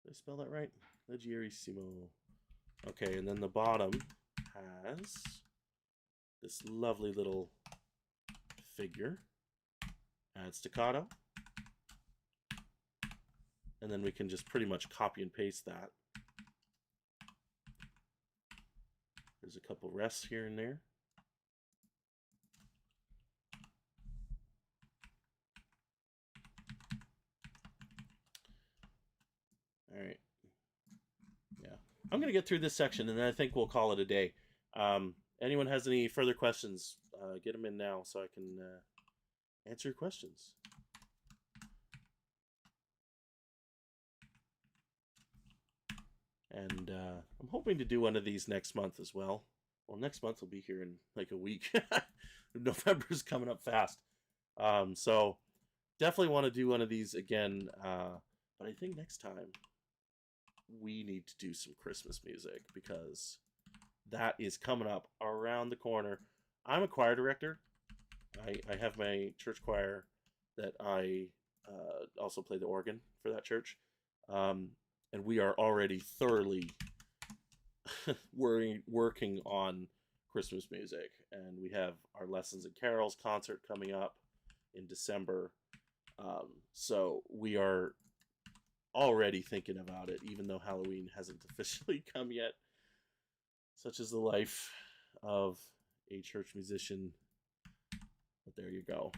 Did I spell that right? Leggerissimo. Okay, and then the bottom has this lovely little figure. Add staccato. And then we can just pretty much copy and paste that. There's a couple rests here and there. All right. Yeah. I'm going to get through this section, and then I think we'll call it a day. Anyone has any further questions, get them in now so I can answer your questions. And I'm hoping to do one of these next month as well. Well, next month will be here in like a week. November's coming up fast. So definitely want to do one of these again. But I think next time we need to do some Christmas music because that is coming up around the corner. I'm a choir director. I have my church choir that I also play the organ for that church. And we are already thoroughly working on Christmas music. And we have our Lessons and Carols concert coming up in December. So we are already thinking about it, even though Halloween hasn't officially come yet. Such is the life of a church musician. But there you go.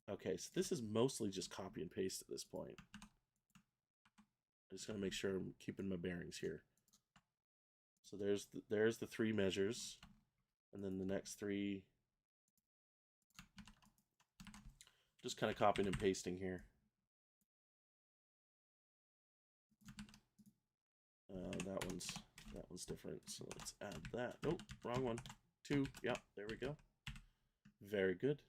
Okay, so this is mostly just copy and paste at this point. I'm just going to make sure I'm keeping my bearings here. So there's the 3 measures, and then the next 3, just kind of copying and pasting here. That one's different, so let's add that. Oh, wrong one. 2, yep, there we go. Very good.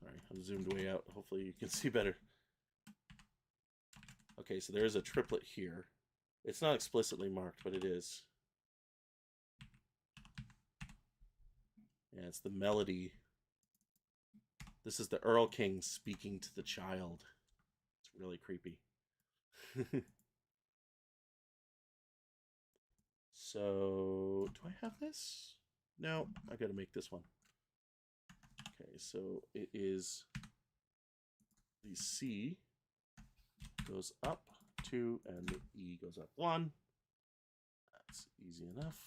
Sorry, I'm zoomed way out. Hopefully you can see better. Okay, so there's a triplet here. It's not explicitly marked, but it is. Yeah, it's the melody. This is the Erlking speaking to the child. It's really creepy. So, do I have this? No, I gotta make this one. Okay, so it is the C goes up 2 and the E goes up 1. That's easy enough.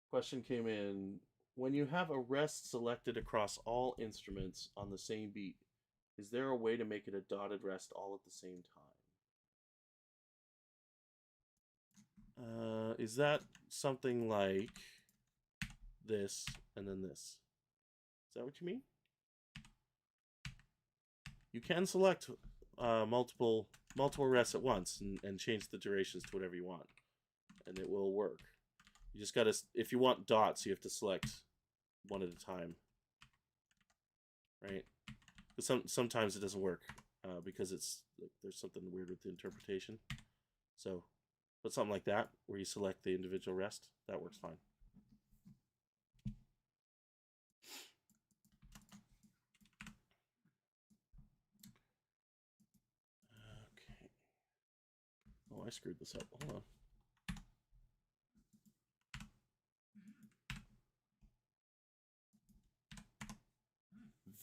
Question came in. When you have a rest selected across all instruments on the same beat, is there a way to make it a dotted rest all at the same time? Is that something like this and then this? Is that what you mean? You can select multiple rests at once and change the durations to whatever you want, and it will work. You just gotta, if you want dots, you have to select one at a time, right? But sometimes it doesn't work because it's there's something weird with the interpretation. So, but something like that, where you select the individual rest, that works fine. Okay. Oh, I screwed this up. Hold on.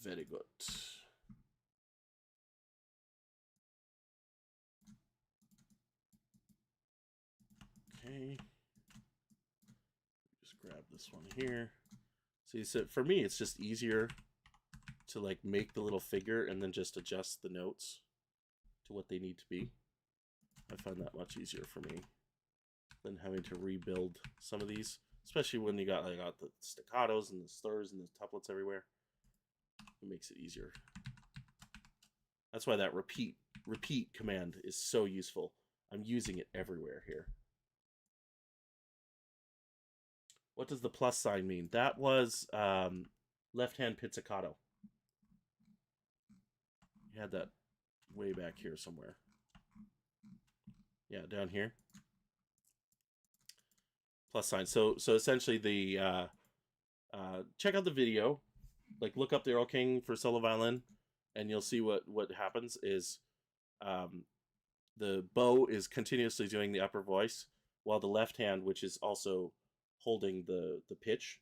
Very good. Okay. Just grab this one here. See, so for me, it's just easier to like make the little figure and then just adjust the notes to what they need to be. I find that much easier for me than having to rebuild some of these, especially when you got the staccatos and the slurs and the tuplets everywhere. It makes it easier. That's why that repeat command is so useful. I'm using it everywhere here. What does the plus sign mean? That was left-hand pizzicato. You had that way back here somewhere. Yeah, down here. Plus sign. So essentially the check out the video. Like look up the Erlking for solo violin, and you'll see what happens is the bow is continuously doing the upper voice, while the left hand, which is also holding the pitch,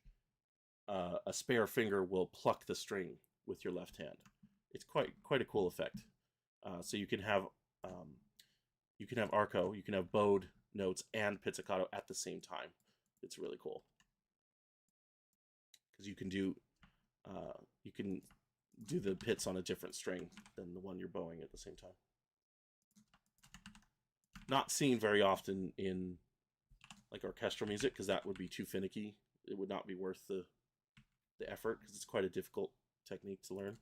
a spare finger will pluck the string with your left hand. It's quite a cool effect. So you can have arco, you can have bowed notes and pizzicato at the same time. It's really cool because you can do the pits on a different string than the one you're bowing at the same time. Not seen very often in like orchestral music because that would be too finicky. It would not be worth the effort because it's quite a difficult technique to learn.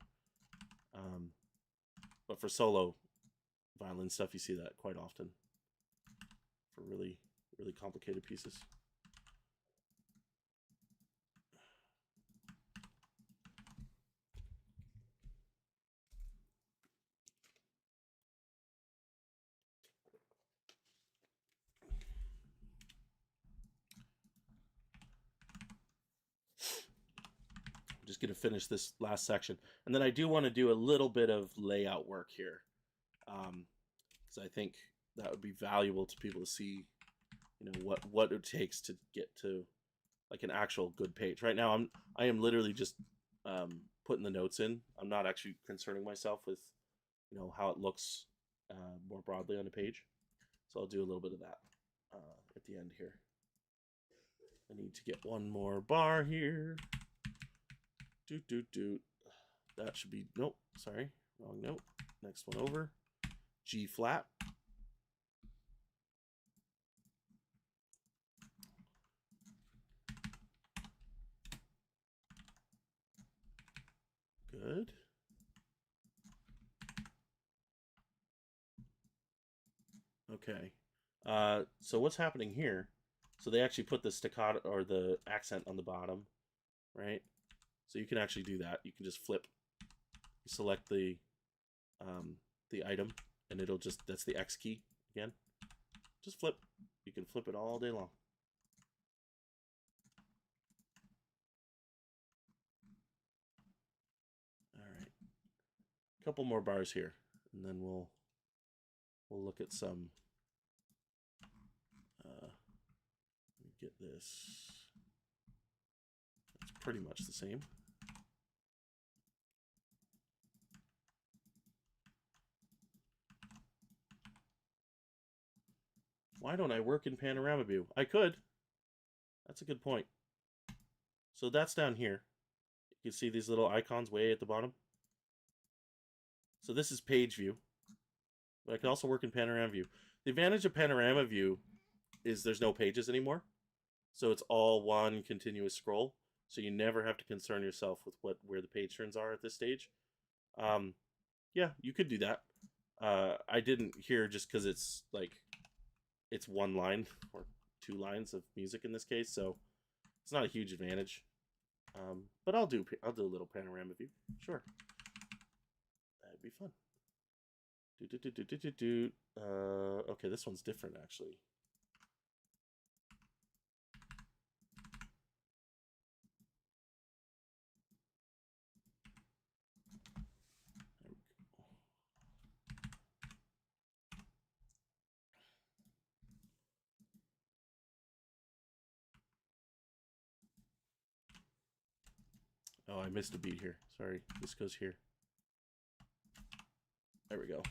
But for solo violin stuff, you see that quite often for really complicated pieces. Just going to finish this last section, and then I do want to do a little bit of layout work here, because I think that would be valuable to people to see you know, what it takes to get to like an actual good page. Right now, I am literally just putting the notes in. I'm not actually concerning myself with, you know, how it looks more broadly on the page. So I'll do a little bit of that at the end here. I need to get one more bar here. Doot, doot, doot. That should be, nope, sorry, wrong note. Next one over. G flat. Good. Okay. So what's happening here? So they actually put the staccato or the accent on the bottom, right? So you can actually do that. You can just flip, select the item, and it'll just, that's the X key again. Just flip. You can flip it all day long. All right. A couple more bars here, and then we'll look at some. Let me get this. It's pretty much the same. Why don't I work in panorama view? I could. That's a good point. So that's down here. You can see these little icons way at the bottom. So this is page view. But I can also work in panorama view. The advantage of panorama view is there's no pages anymore. So it's all one continuous scroll. So you never have to concern yourself with where the page turns are at this stage. Yeah, you could do that. I didn't here just because it's like it's one line or two lines of music in this case, so it's not a huge advantage. But I'll do a little panorama view. Sure, that'd be fun. Okay, this one's different actually. Oh, I missed a beat here. Sorry, this goes here. There we go.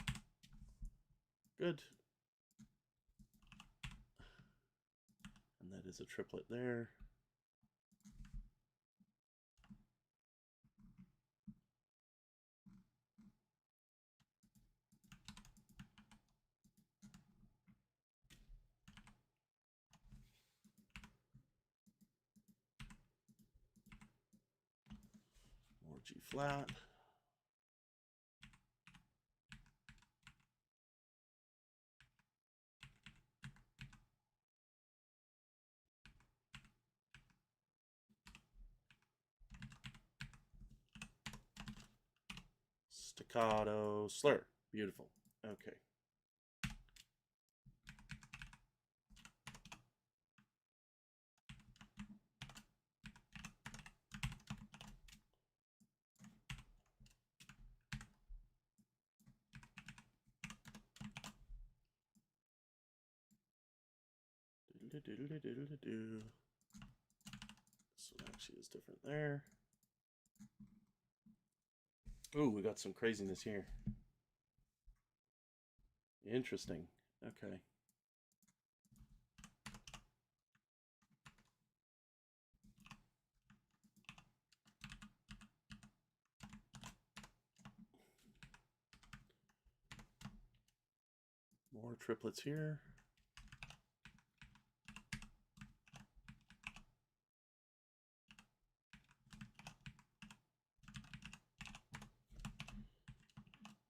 Good. And that is a triplet there. More G flat. Staccato, slur. Beautiful. Okay. So it actually is different there. Ooh, we got some craziness here. Interesting. Okay. More triplets here.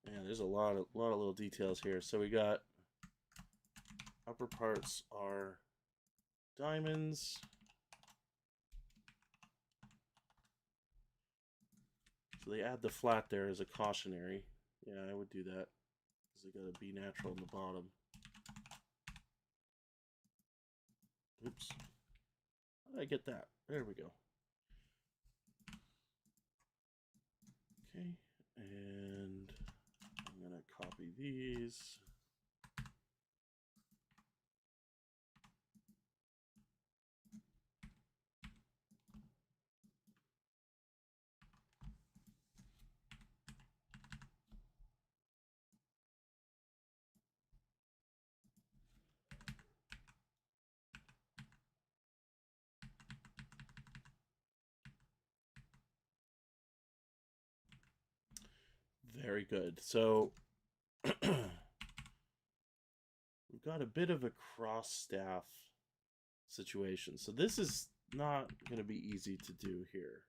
Man, there's a lot of little details here. So we got upper parts are diamonds. So they add the flat there as a cautionary. Yeah, I would do that because they got a B natural in the bottom. Oops. How did I get that? There we go. Okay, and I'm gonna copy these. Very good. So we've got a bit of a cross staff situation. So this is not going to be easy to do here.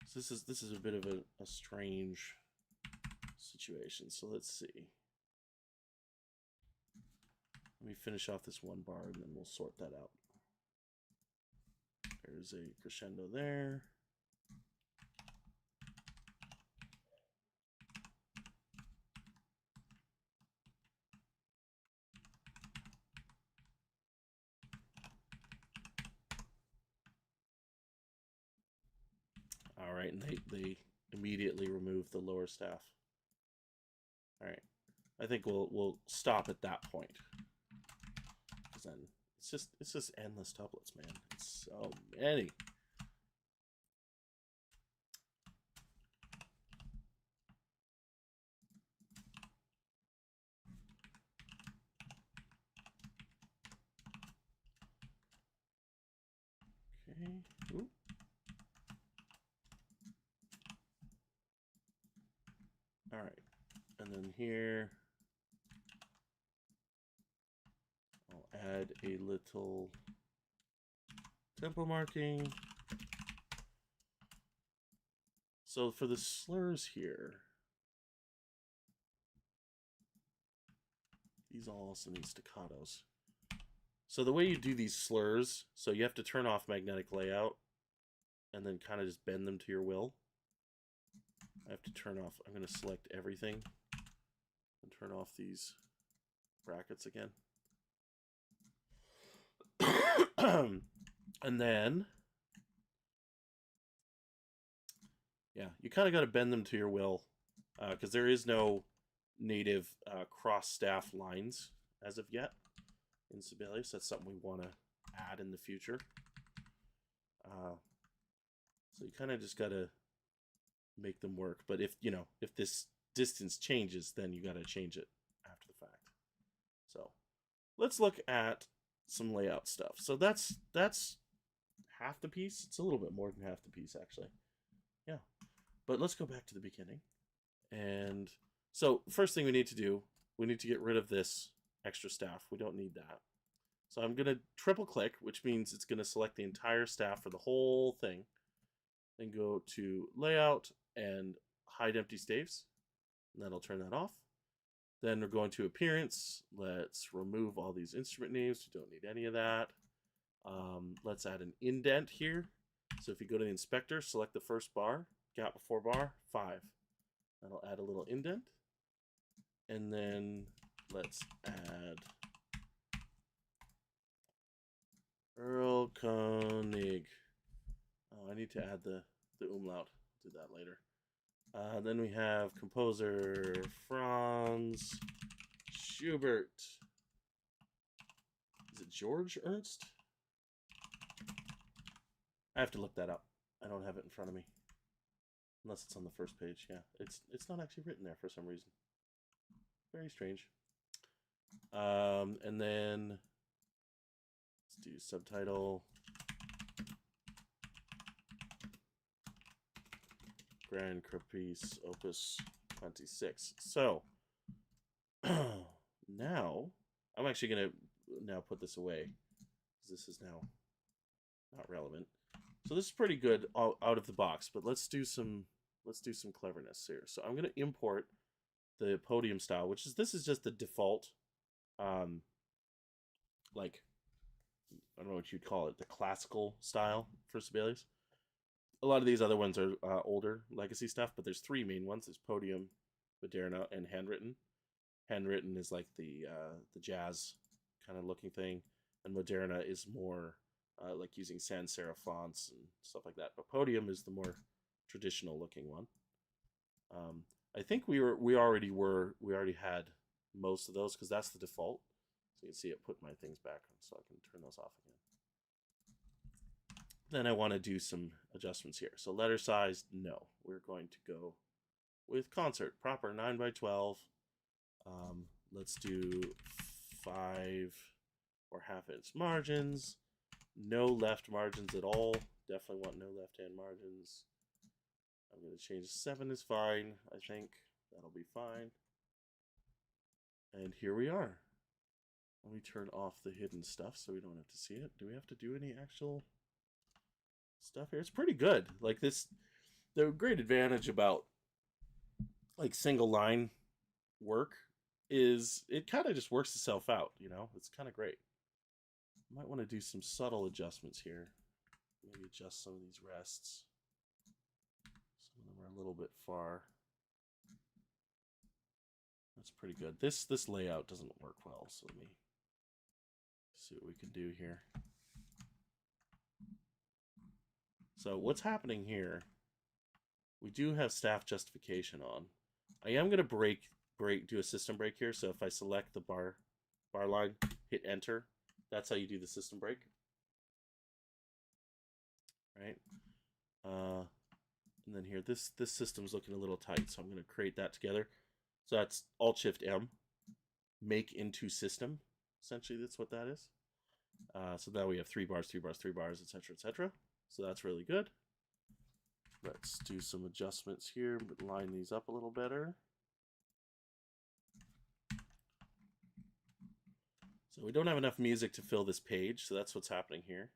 So this is a bit of a strange situation. So let's see. Let me finish off this one bar and then we'll sort that out. There's a crescendo there. All right, and they immediately remove the lower staff. All right, I think we'll stop at that point, because then it's just endless tuplets, man. It's so many. Okay. Ooh. All right, and then here I'll add a little tempo marking. So for the slurs here, these all also need staccatos. So the way you do these slurs, so you have to turn off magnetic layout and then kind of just bend them to your will. I have to turn off, I'm going to select everything and turn off these brackets again. And then, yeah, you kind of got to bend them to your will, because there is no native cross staff lines as of yet in Sibelius. That's something we want to add in the future. So you kind of just got to make them work. But if this distance changes, then you got to change it after the fact. So let's look at some layout stuff. So that's half the piece. It's a little bit more than half the piece, actually. Yeah. But let's go back to the beginning. And so first thing we need to do, we need to get rid of this extra staff. We don't need that. So I'm going to triple click, which means it's going to select the entire staff for the whole thing. Then go to layout and hide empty staves. And that'll turn that off. Then we're going to appearance. Let's remove all these instrument names. We don't need any of that. Let's add an indent here. So if you go to the inspector, select the first bar, gap before bar, 5. That'll add a little indent. And then let's add Erlking. Oh, I need to add the umlaut. I'll do that later. Then we have composer Franz Schubert. Is it George Ernst? I have to look that up. I don't have it in front of me. Unless it's on the first page. Yeah, it's not actually written there for some reason. Very strange. And then let's do subtitle. Grand Caprice Opus 26. So now I'm actually going to now put this away because this is now not relevant. So this is pretty good out of the box, but let's do some cleverness here. So I'm going to import the podium style, which is this is just the default, like I don't know what you'd call it, the classical style for Sibelius. A lot of these other ones are older legacy stuff, but there's 3 main ones. There's podium, Moderna, and handwritten. Handwritten is like the jazz kind of looking thing, and Moderna is more like using sans serif fonts and stuff like that. But podium is the more traditional looking one. I think we already had most of those because that's the default. So you can see it put my things back on, so I can turn those off again. Then I want to do some adjustments here. So letter size, no. We're going to go with concert, proper 9x12. Let's do 5 or half-inch margins. No left margins at all. Definitely want no left-hand margins. I'm going to change 7 is fine. I think that'll be fine. And here we are. Let me turn off the hidden stuff so we don't have to see it. Do we have to do any actual stuff here? It's pretty good. Like this, the great advantage about like single line work is it kind of just works itself out, you know? It's kind of great. Might want to do some subtle adjustments here. Maybe adjust some of these rests. Some of them are a little bit far. That's pretty good. This layout doesn't work well, so let me see what we can do here. So what's happening here? We do have staff justification on. I am going to do a system break here. So if I select the bar line, hit enter, that's how you do the system break. Right? And then here, this system's looking a little tight, so I'm going to create that together. So that's Alt-Shift-M, make into system. Essentially, that's what that is. So now we have 3 bars, 3 bars, 3 bars, etc., etc. So that's really good. Let's do some adjustments here, but line these up a little better. So we don't have enough music to fill this page, so that's what's happening here.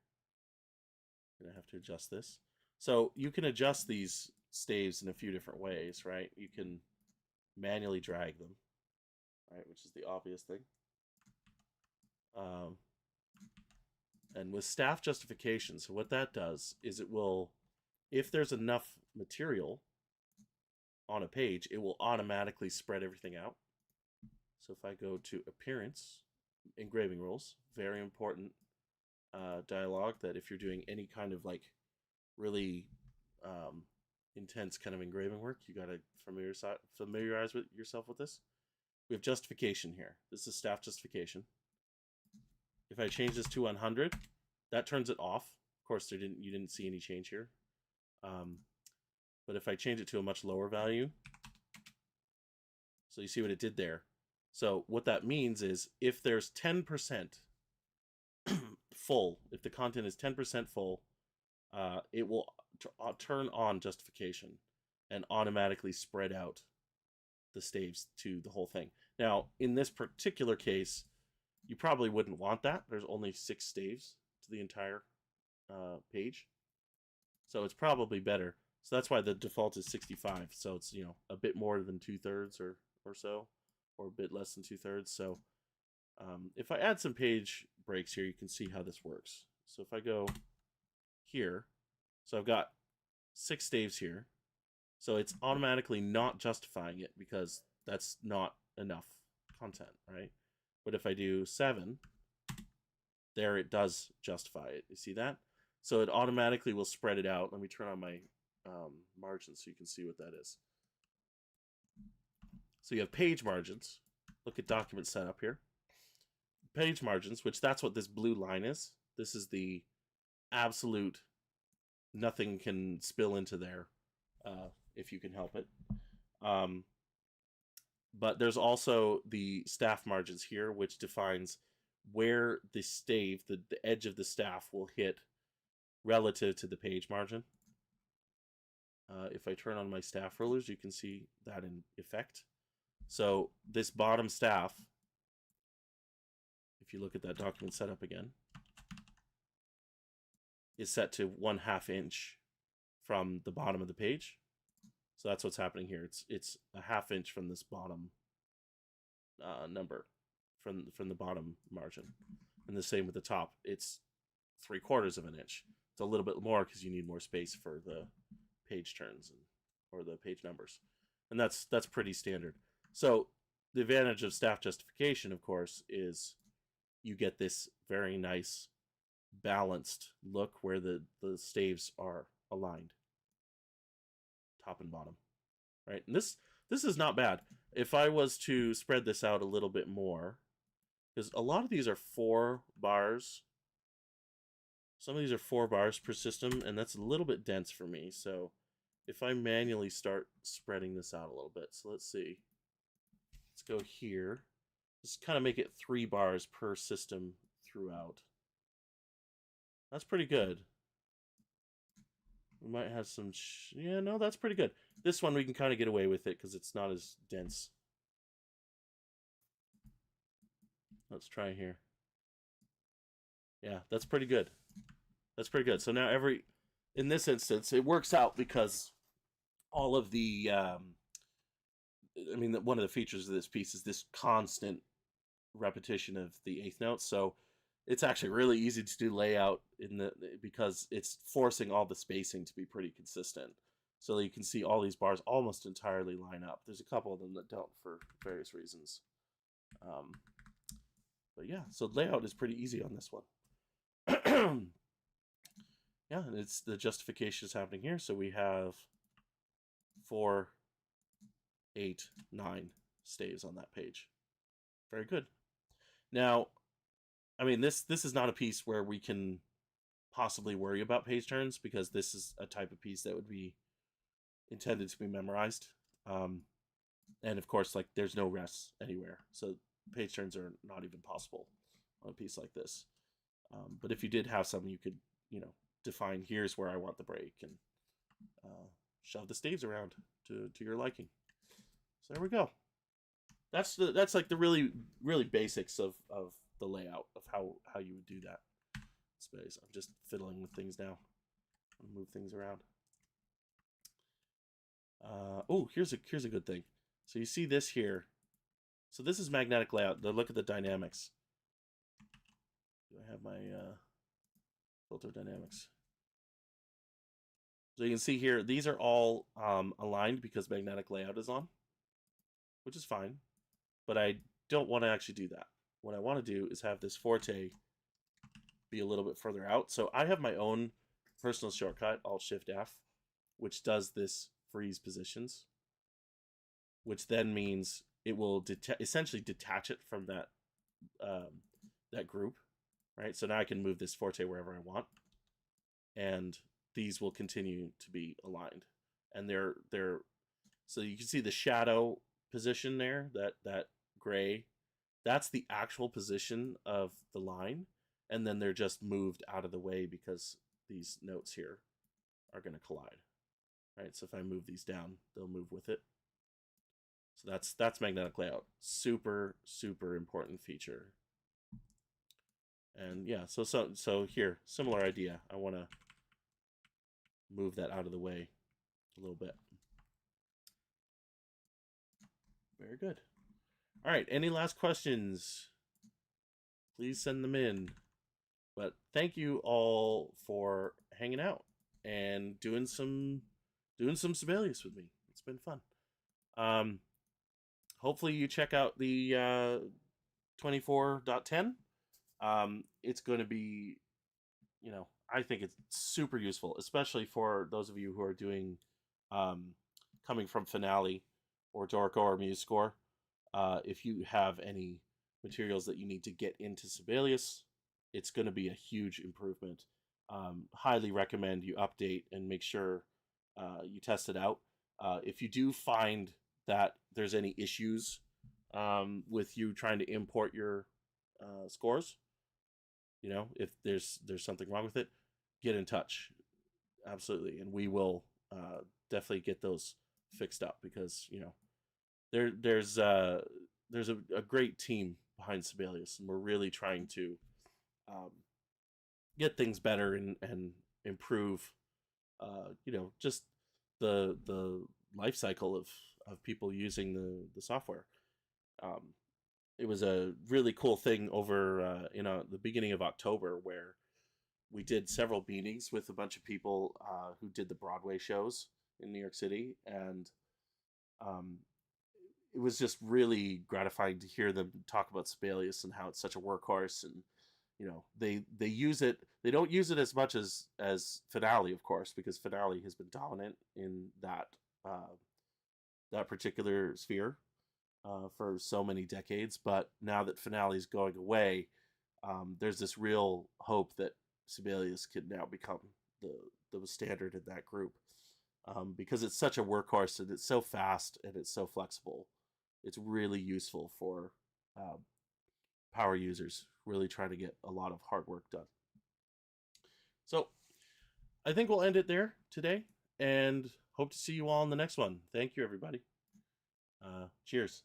I'm gonna have to adjust this. So you can adjust these staves in a few different ways, right? You can manually drag them, right, which is the obvious thing. And with staff justification, so what that does is it will, if there's enough material on a page, it will automatically spread everything out. So if I go to appearance, engraving rules, very important dialogue that if you're doing any kind of like really intense kind of engraving work, you got to familiarize with yourself with this. We have justification here. This is staff justification. If I change this to 100, that turns it off. Of course, you didn't see any change here. But if I change it to a much lower value, so you see what it did there. So what that means is if there's 10% full, if the content is 10% full, it will turn on justification and automatically spread out the staves to the whole thing. Now, in this particular case, you probably wouldn't want that. There's only 6 staves to the entire page. So it's probably better. So that's why the default is 65. So it's, you know, a bit more than 2/3 or so, or a bit less than 2/3. So if I add some page breaks here, you can see how this works. So if I go here, so I've got 6 staves here. So it's automatically not justifying it because that's not enough content, right? But if I do 7, there it does justify it. You see that? So it automatically will spread it out. Let me turn on my margins so you can see what that is. So you have page margins. Look at document setup here. Page margins, which that's what this blue line is. This is the absolute nothing can spill into there if you can help it. But there's also the staff margins here, which defines where the stave, the edge of the staff will hit relative to the page margin. If I turn on my staff rulers, you can see that in effect. So this bottom staff, if you look at that document setup again, is set to 1/2 inch from the bottom of the page. So that's what's happening here. It's a 1/2 inch from this bottom number, from the bottom margin, and the same with the top. It's 3/4 of an inch. It's a little bit more because you need more space for the page turns or the page numbers, and that's pretty standard. So the advantage of staff justification, of course, is you get this very nice balanced look where the staves are aligned, top and bottom, right? And this is not bad. If I was to spread this out a little bit more, because a lot of these are 4 bars, some of these are 4 bars per system, and that's a little bit dense for me. So if I manually start spreading this out a little bit, so let's see, let's go here, just kind of make it 3 bars per system throughout. That's pretty good. We might have some... yeah, no, that's pretty good. This one we can kind of get away with it because it's not as dense. Let's try here. Yeah, that's pretty good. That's pretty good. So now in this instance, it works out because all of the, I mean, one of the features of this piece is this constant repetition of the eighth note. So it's actually really easy to do layout because it's forcing all the spacing to be pretty consistent. So you can see all these bars almost entirely line up. There's a couple of them that don't for various reasons. But yeah, so layout is pretty easy on this one. Yeah, and it's the justification is happening here. So we have 4, 8, 9 staves on that page. Very good. Now, I mean, this is not a piece where we can possibly worry about page turns because this is a type of piece that would be intended to be memorized. And of course, like there's no rests anywhere. So page turns are not even possible on a piece like this. But if you did have some, you could, define here's where I want the break and shove the staves around to your liking. So there we go. That's like the really basics of the layout of how you would do that space. I'm just fiddling with things now. I'll move things around. Oh, here's a good thing. So you see this here. So this is magnetic layout. Look at the dynamics. Do I have my filter dynamics? So you can see here, these are all aligned because magnetic layout is on, which is fine. But I don't want to actually do that. What I want to do is have this forte be a little bit further out. So I have my own personal shortcut, Alt-Shift-F, which does this freeze positions, which then means it will essentially detach it from that that group, right? So now I can move this forte wherever I want, and these will continue to be aligned. And they're so you can see the shadow position there, that gray, that's the actual position of the line, and then they're just moved out of the way because these notes here are going to collide, right? So if I move these down, they'll move with it. So that's magnetic layout. Super important feature. And yeah, so here, similar idea. I want to move that out of the way a little bit. Very good. All right, any last questions? Please send them in. But thank you all for hanging out and doing some Sibelius with me. It's been fun. Hopefully you check out the 24.10. It's going to be, I think it's super useful, especially for those of you who are doing coming from Finale or Dorico or MuseScore. If you have any materials that you need to get into Sibelius, it's going to be a huge improvement. Highly recommend you update and make sure you test it out. If you do find that there's any issues with you trying to import your scores, if there's something wrong with it, get in touch. Absolutely, and we will definitely get those fixed up because there's a great team behind Sibelius, and we're really trying to get things better and improve just the life cycle of people using the software. It was a really cool thing over the beginning of October where we did several meetings with a bunch of people who did the Broadway shows in New York City, and it was just really gratifying to hear them talk about Sibelius and how it's such a workhorse. And they use it. They don't use it as much as Finale, of course, because Finale has been dominant in that that particular sphere for so many decades. But now that Finale is going away, there's this real hope that Sibelius could now become the standard in that group, because it's such a workhorse and it's so fast and it's so flexible. It's really useful for power users really trying to get a lot of hard work done. So I think we'll end it there today, and hope to see you all in the next one. Thank you, everybody. Cheers.